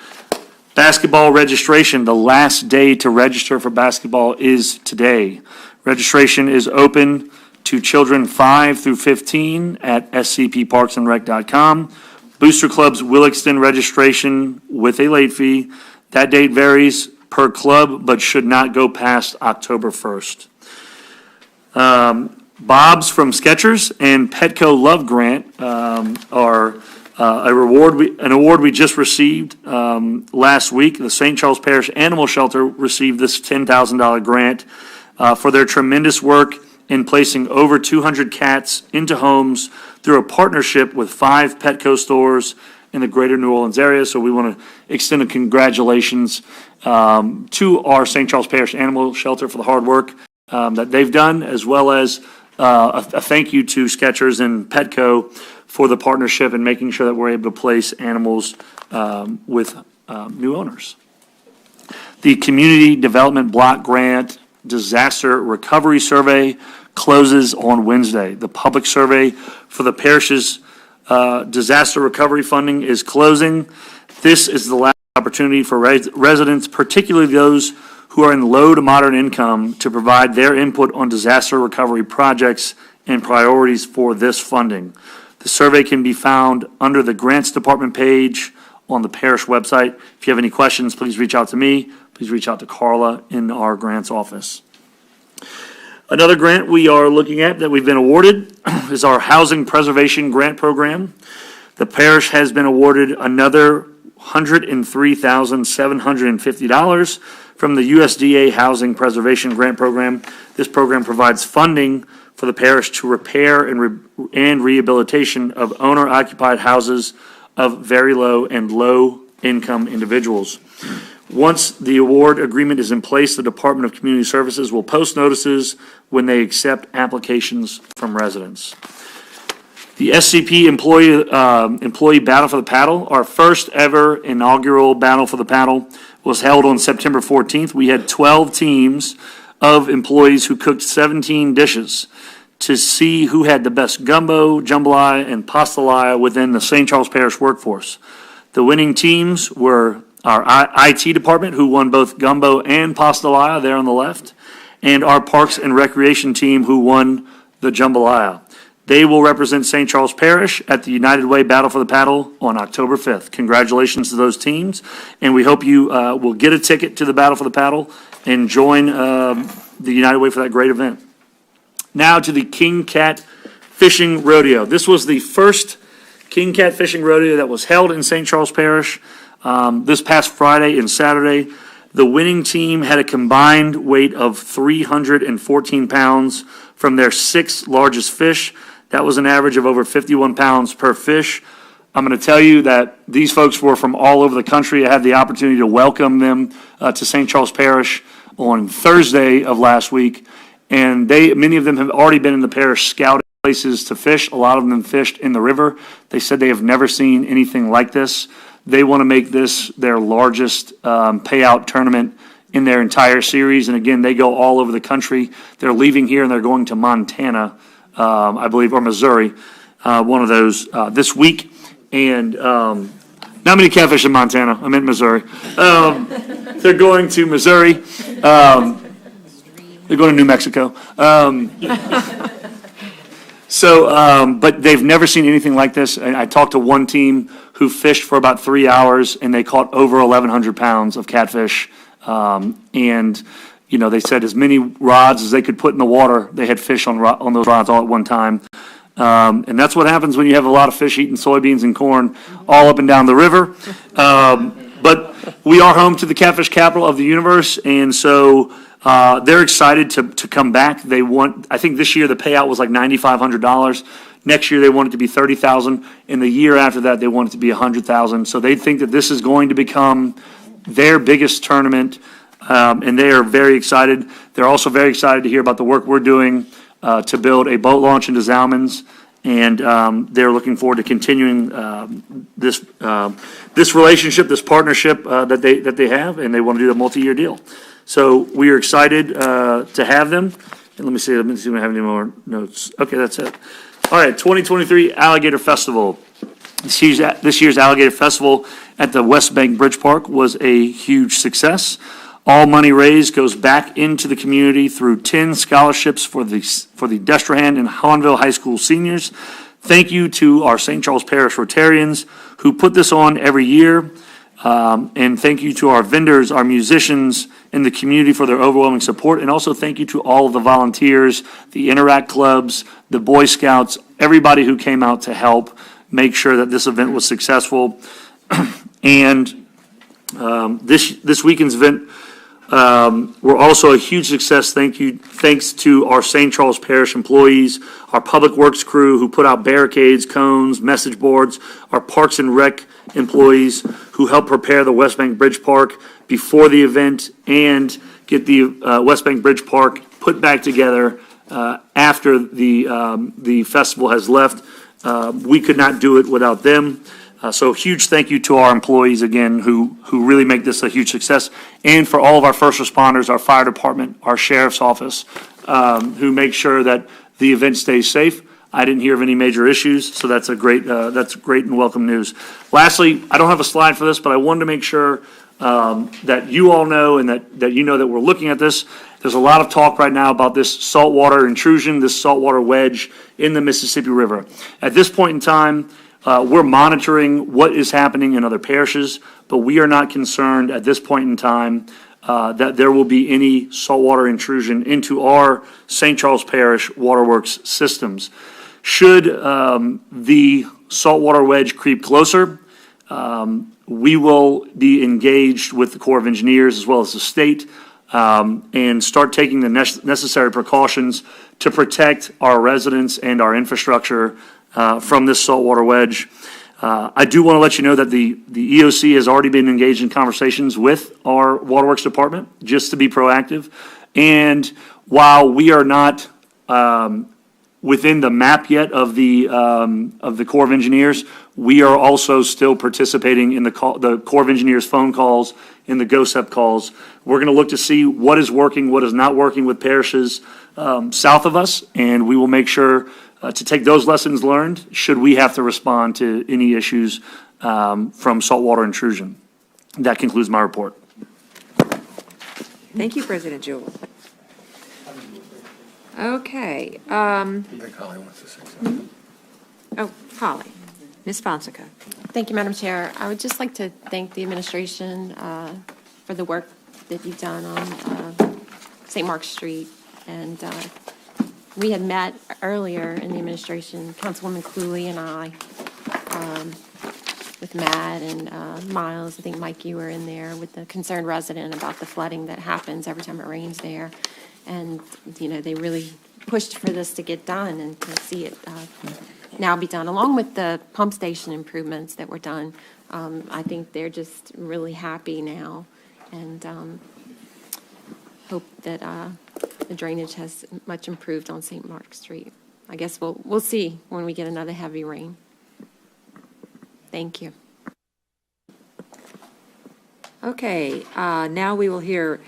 Basketball registration, the last day to register for basketball is today. Registration is open to children 5 through 15 at scpparksandrec.com. Booster clubs will extend registration with a late fee. That date varies per club, but should not go past October 1st. Bob's from Skechers and Petco Love Grant are an award we just received last week. The St. Charles Parish Animal Shelter received this $10,000 grant for their tremendous work in placing over 200 cats into homes through a partnership with 5 Petco stores in the greater New Orleans area. So we want to extend a congratulations to our St. Charles Parish Animal Shelter for the hard work that they've done, as well as a thank you to Skechers and Petco for the partnership and making sure that we're able to place animals with new owners. The Community Development Block Grant Disaster Recovery Survey closes on Wednesday. The public survey for the parish's disaster recovery funding is closing. This is the last opportunity for residents, particularly those who are in low to moderate income, to provide their input on disaster recovery projects and priorities for this funding. The survey can be found under the Grants Department page on the parish website. If you have any questions, please reach out to me. Please reach out to Carla in our grants office. Another grant we are looking at that we've been awarded is our Housing Preservation Grant Program. The parish has been awarded another $103,750 from the USDA Housing Preservation Grant Program. This program provides funding for the parish to repair and rehabilitation of owner-occupied houses of very low and low-income individuals. Once the award agreement is in place, the Department of Community Services will post notices when they accept applications from residents. The SCP employee Battle for the Paddle, our first ever inaugural Battle for the Paddle, was held on September 14th. We had 12 teams of employees who cooked 17 dishes to see who had the best gumbo, jambalaya, and pastalaya within the St. Charles Parish workforce. The winning teams were our IT department, who won both gumbo and pastelaya there on the left, and our Parks and Recreation team, who won the jambalaya. They will represent St. Charles Parish at the United Way Battle for the Paddle on October 5th. Congratulations to those teams, and we hope you will get a ticket to the Battle for the Paddle and join the United Way for that great event. Now to the King Cat Fishing Rodeo. This was the first King Cat Fishing Rodeo that was held in St. Charles Parish this past Friday and Saturday. The winning team had a combined weight of 314 pounds from their 6 largest fish. That was an average of over 51 pounds per fish. I'm going to tell you that these folks were from all over the country. I had the opportunity to welcome them to St. Charles Parish on Thursday of last week, and many of them have already been in the parish scouting places to fish. A lot of them fished in the river. They said they have never seen anything like this. They want to make this their largest payout tournament in their entire series. And again, they go all over the country. They're leaving here and they're going to Montana, I believe, or Missouri, one of those this week. And not many catfish in Montana. I meant Missouri. They're going to Missouri. They're going to New Mexico. But they've never seen anything like this. I talked to one team who fished for about 3 hours, and they caught over 1,100 pounds of catfish. And, you know, they said as many rods as they could put in the water, they had fish on those rods all at one time. And that's what happens when you have a lot of fish eating soybeans and corn all up and down the river. But we are home to the catfish capital of the universe, and so they're excited to come back. I think this year the payout was like $9,500. Next year they want it to be $30,000, and the year after that they want it to be $100,000. So they think that this is going to become their biggest tournament, and they are very excited. They're also very excited to hear about the work we're doing to build a boat launch into Zalman's, and they're looking forward to continuing this relationship, this partnership that they have, and they want to do a multi-year deal. So we are excited to have them. And let me see if I have any more notes. Okay, that's it. All right, 2023 Alligator Festival. This year's Alligator Festival at the West Bank Bridge Park was a huge success. All money raised goes back into the community through 10 scholarships for the Destrehan and Hollandville High School seniors. Thank you to our St. Charles Parish Rotarians who put this on every year. And thank you to our vendors, our musicians in the community for their overwhelming support. And also thank you to all of the volunteers, the Interact clubs, the Boy Scouts, everybody who came out to help make sure that this event was successful. And this weekend's event were also a huge success. Thanks to our St. Charles Parish employees, our Public Works crew who put out barricades, cones, message boards, our Parks and Rec employees who helped prepare the West Bank Bridge Park before the event and get the West Bank Bridge Park put back together after the festival has left. We could not do it without them. So huge thank you to our employees again who really make this a huge success, and for all of our first responders, our fire department, our sheriff's office, who make sure that the event stays safe. I didn't hear of any major issues, so that's great and welcome news. Lastly, I don't have a slide for this, but I wanted to make sure that you all know and that you know that we're looking at this. There's a lot of talk right now about this saltwater intrusion, this saltwater wedge in the Mississippi River. At this point in time, we're monitoring what is happening in other parishes, but we are not concerned at this point in time that there will be any saltwater intrusion into our St. Charles Parish waterworks systems. Should the saltwater wedge creep closer, we will be engaged with the Corps of Engineers as well as the state and start taking the necessary precautions to protect our residents and our infrastructure from this saltwater wedge. I do want to let you know that the EOC has already been engaged in conversations with our Waterworks Department just to be proactive. And while we are not within the map yet of the Corps of Engineers, we are also still participating in the Corps of Engineers phone calls, in the GOSEP calls. We're going to look to see what is working, what is not working with parishes south of us, and we will make sure to take those lessons learned should we have to respond to any issues from saltwater intrusion. That concludes my report. Thank you, President Jewell. Okay. Holly. Ms. Fonseca. Thank you, Madam Chair. I would just like to thank the administration for the work that you've done on St. Mark's Street. And we had met earlier in the administration, Councilwoman Cooley and I, with Matt and Miles. I think, Mike, you were in there with the concerned resident about the flooding that happens every time it rains there. And, you know, they really pushed for this to get done and to see it now be done, along with the pump station improvements that were done. I think they're just really happy now, and hope that the drainage has much improved on St. Mark's Street. I guess we'll see when we get another heavy rain. Thank you. Okay, now we will hear,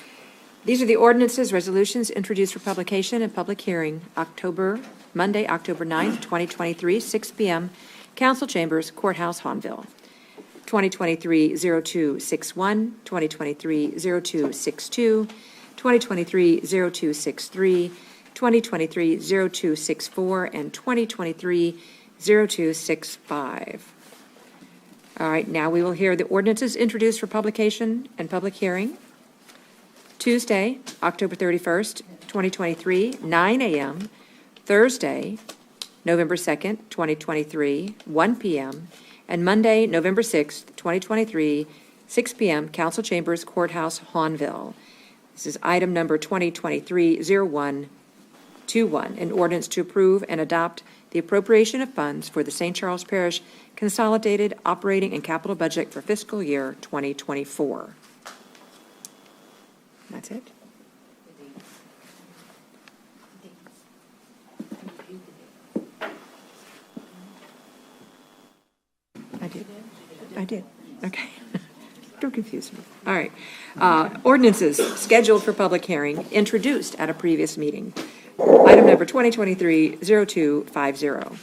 these are the ordinances, resolutions introduced for publication and public hearing, Monday, October 9th, 2023, 6 p.m., Council Chambers, Courthouse, Hahnville. 2023-0261, 2023-0262, 2023-0263, 2023-0264, and 2023-0265. All right, now we will hear the ordinances introduced for publication and public hearing. Tuesday, October 31st, 2023, 9 a.m., Thursday, November 2nd, 2023, 1 p.m., and Monday, November 6th, 2023, 6 p.m., Council Chambers, Courthouse, Hahnville. This is item number 2023-0121, an ordinance to approve and adopt the appropriation of funds for the St. Charles Parish Consolidated Operating and Capital Budget for fiscal year 2024. That's it. I did. Okay. Don't confuse me. All right. Ordinances scheduled for public hearing, introduced at a previous meeting. Item number 2023-0250.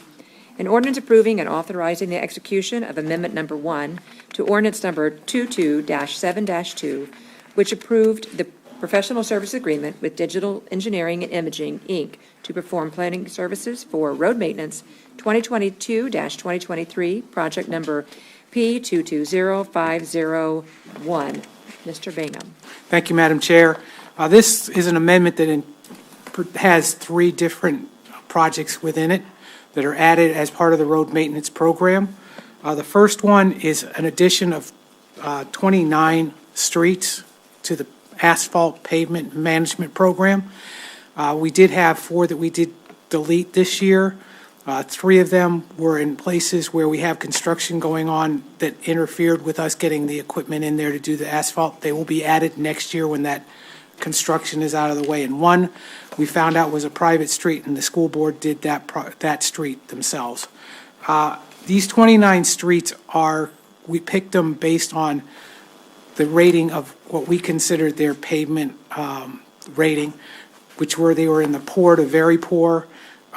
An ordinance approving and authorizing the execution of Amendment Number 1 to Ordinance Number 22-7-2, which approved the professional service agreement with Digital Engineering and Imaging, Inc., to perform planning services for road maintenance 2022-2023, project number P220501. Mr. Bingham. Thank you, Madam Chair. This is an amendment that has three different projects within it that are added as part of the road maintenance program. The first one is an addition of 29 streets to the asphalt pavement management program. We did have 4 that we did delete this year. 3 of them were in places where we have construction going on that interfered with us getting the equipment in there to do the asphalt. They will be added next year when that construction is out of the way. And 1 we found out was a private street, and the school board did that street themselves. These 29 streets we picked them based on the rating of what we considered their pavement rating, they were in the poor to very poor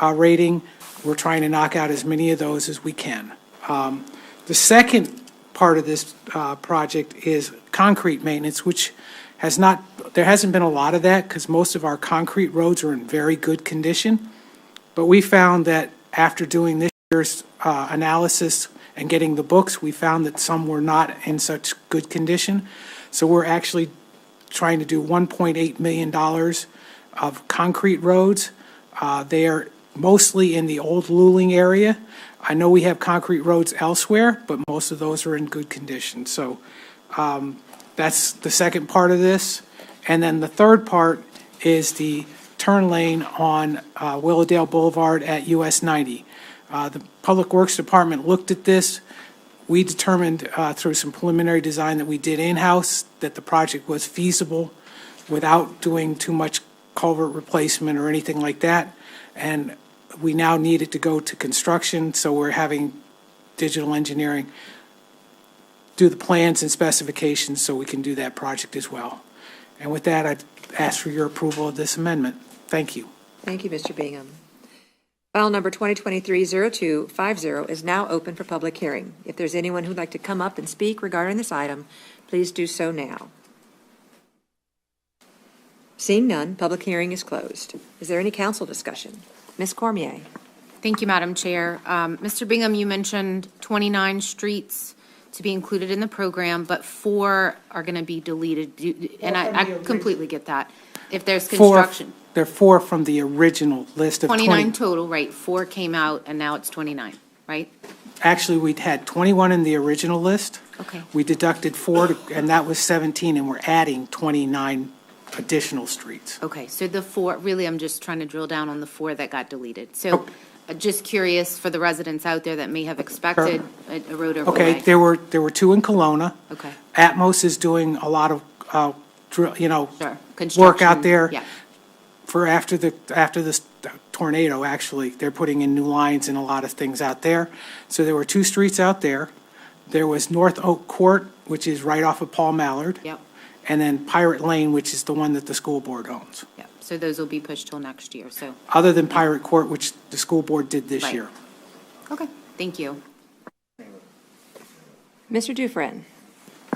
rating. We're trying to knock out as many of those as we can. The second part of this project is concrete maintenance, which there hasn't been a lot of that because most of our concrete roads are in very good condition. But we found that after doing this year's analysis and getting the books, we found that some were not in such good condition. So we're actually trying to do $1.8 million of concrete roads. They are mostly in the old Luling area. I know we have concrete roads elsewhere, but most of those are in good condition. So that's the second part of this. And then the third part is the turn lane on Willowdale Boulevard at US 90. The Public Works Department looked at this. We determined through some preliminary design that we did in-house that the project was feasible without doing too much culvert replacement or anything like that. And we now need it to go to construction, so we're having Digital Engineering do the plans and specifications so we can do that project as well. And with that, I ask for your approval of this amendment. Thank you. Thank you, Mr. Bingham. File number 2023-0250 is now open for public hearing. If there's anyone who'd like to come up and speak regarding this item, please do so now. Seeing none, public hearing is closed. Is there any council discussion? Ms. Cormier. Thank you, Madam Chair. Mr. Bingham, you mentioned 29 streets to be included in the program, but 4 are going to be deleted, and I completely get that. If there's construction. There are 4 from the original list of 29 total, right? 4 came out, and now it's 29, right? Actually, we'd had 21 in the original list. Okay. We deducted 4, and that was 17, and we're adding 29 additional streets. Okay, so the 4, really, I'm just trying to drill down on the 4 that got deleted. So just curious for the residents out there that may have expected a road overlay. Okay, there were 2 in Kelowna. Okay. Atmos is doing a lot of, Sure. work Construction, out there. Yeah. For after this tornado, actually, they're putting in new lines and a lot of things out there. So there were 2 streets out there. There was North Oak Court, which is right off of Paul Mallard. Yep. And then Pirate Lane, which is the one that the school board owns. Yeah, so those will be pushed till next year, so. Other than Pirate Court, which the school board did this Right. year. Okay, thank you. Mr. Dufresne.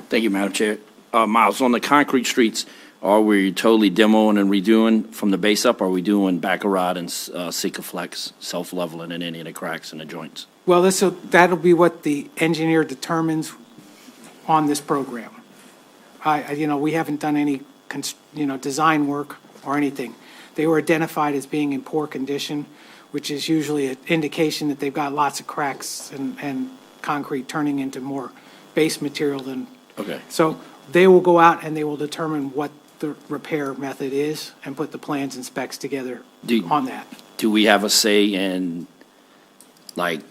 Thank you, Madam Chair. Miles, on the concrete streets, are we totally demoing and redoing from the base up? Or are we doing Baccarat and Sikaflex, self-leveling in any of the cracks and the joints? Well, that'll be what the engineer determines on this program. We haven't done any, design work or anything. They were identified as being in poor condition, which is usually an indication that they've got lots of cracks and concrete turning into more base material than. Okay. So they will go out and they will determine what the repair method is and put the plans and specs together on that. Do we have a say in, like,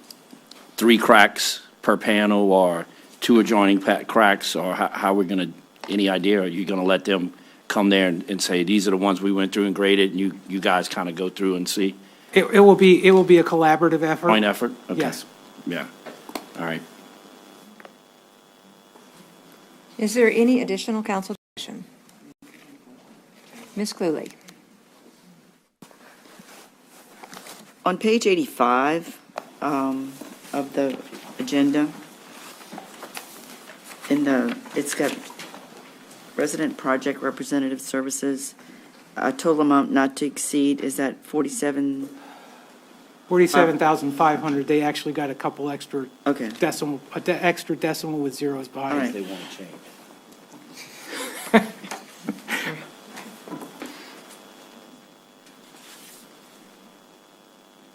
3 cracks per panel or 2 adjoining cracks, or how we're going to, any idea? Are you going to let them come there and say, these are the ones we went through and graded, and you guys kind of go through and see? It will be a collaborative effort. Joint effort? Okay. Yes. Yeah. All right. Is there any additional council discussion? Ms. Cluley. On page 85 of the agenda, it's got resident project representative services, a total amount not to exceed, is that 47? 47,500. They actually got a couple extra Okay. extra decimal with zeros behind All it. right. They won't change.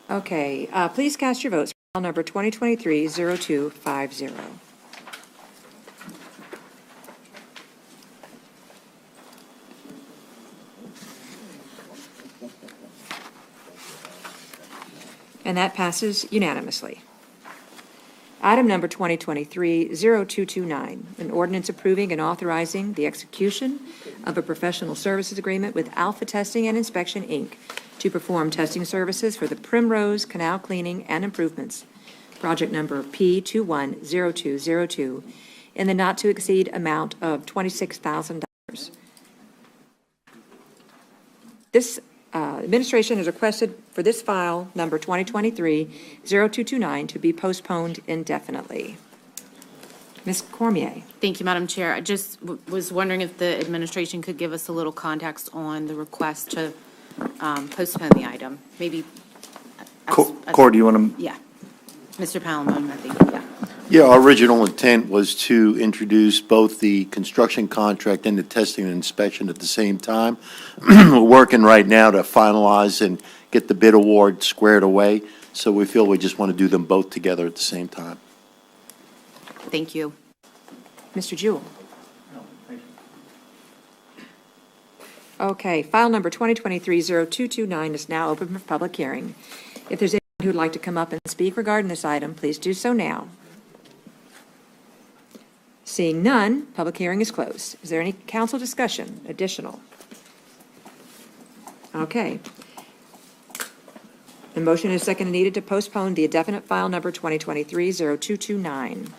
Okay, please cast your votes for file number 2023-0250. And that passes unanimously. Item number 2023-0229, an ordinance approving and authorizing the execution of a professional services agreement with Alpha Testing and Inspection, Inc. to perform testing services for the Primrose Canal Cleaning and Improvements, project number P210202, in the not-to-exceed amount of $26,000. This administration has requested for this file, number 2023-0229, to be postponed indefinitely. Ms. Cormier. Thank you, Madam Chair. I just was wondering if the administration could give us a little context on the request to postpone the item. Maybe. Cor, do you want to? Yeah. Mr. Palamone, I think, yeah. Yeah, our original intent was to introduce both the construction contract and the testing and inspection at the same time. We're working right now to finalize and get the bid award squared away, so we feel we just want to do them both together at the same time. Thank you. Mr. Jewell. Okay, file number 2023-0229 is now open for public hearing. If there's anyone who would like to come up and speak regarding this item, please do so now. Seeing none, public hearing is closed. Is there any council discussion, additional? Okay. The motion is second and needed to postpone the indefinite file number 2023-0229.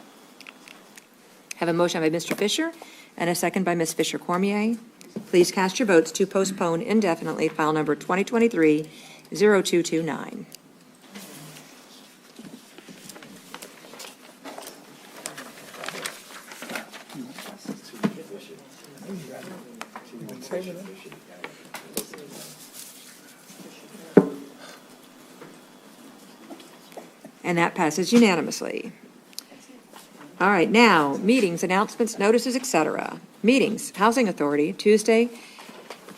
Have a motion by Mr. Fisher and a second by Ms. Fisher Cormier. Please cast your votes to postpone indefinitely file number 2023-0229. And that passes unanimously. All right, now, meetings, announcements, notices, et cetera. Meetings, Housing Authority, Tuesday,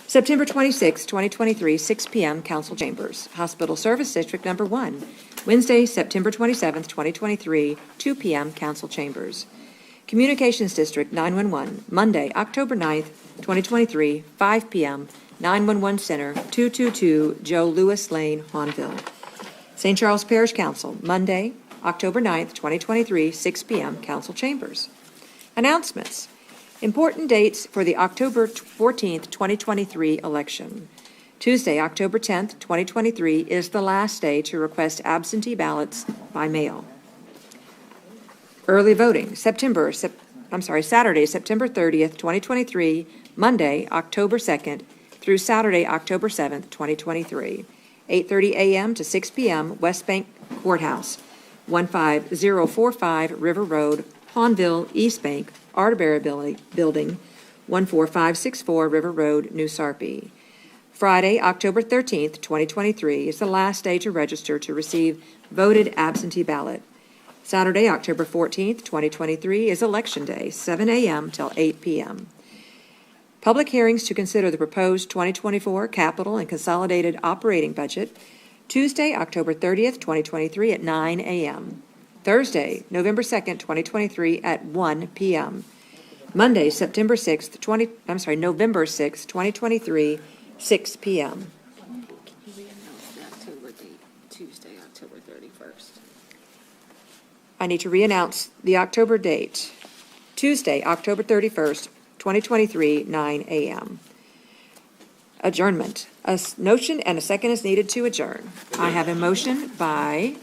September 26, 2023, 6 p.m., Council Chambers. Hospital Service District Number 1, Wednesday, September 27, 2023, 2 p.m., Council Chambers. Communications District 911, Monday, October 9th, 2023, 5 p.m., 911 Center, 222 Joe Louis Lane, Hahnville. St. Charles Parish Council, Monday, October 9th, 2023, 6 p.m., Council Chambers. Announcements. Important dates for the October 14th, 2023 election. Tuesday, October 10th, 2023 is the last day to request absentee ballots by mail. Early voting, Saturday, September 30th, 2023, Monday, October 2nd, through Saturday, October 7th, 2023, 8:30 a.m. to 6 p.m., West Bank Courthouse, 15045 River Road, Hahnville, East Bank, Arterbury Building, 14564 River Road, New Sarpy. Friday, October 13th, 2023 is the last day to register to receive voted absentee ballot. Saturday, October 14th, 2023 is Election Day, 7 a.m. till 8 p.m. Public hearings to consider the proposed 2024 capital and consolidated operating budget, Tuesday, October 30th, 2023 at 9 a.m. Thursday, November 2nd, 2023 at 1 p.m. Monday, November 6th, 2023, 6 p.m. Tuesday, October 31st. I need to re-announce the October date. Tuesday, October 31st, 2023, 9 a.m. Adjournment. A motion and a second is needed to adjourn. I have a motion by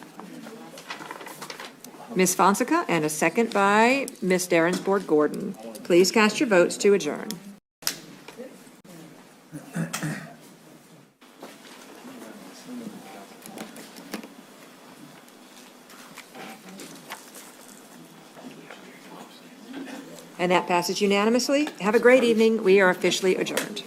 Ms. Fonseca and a second by Ms. Darrensbourg Gordon. Please cast your votes to adjourn. And that passes unanimously. Have a great evening. We are officially adjourned.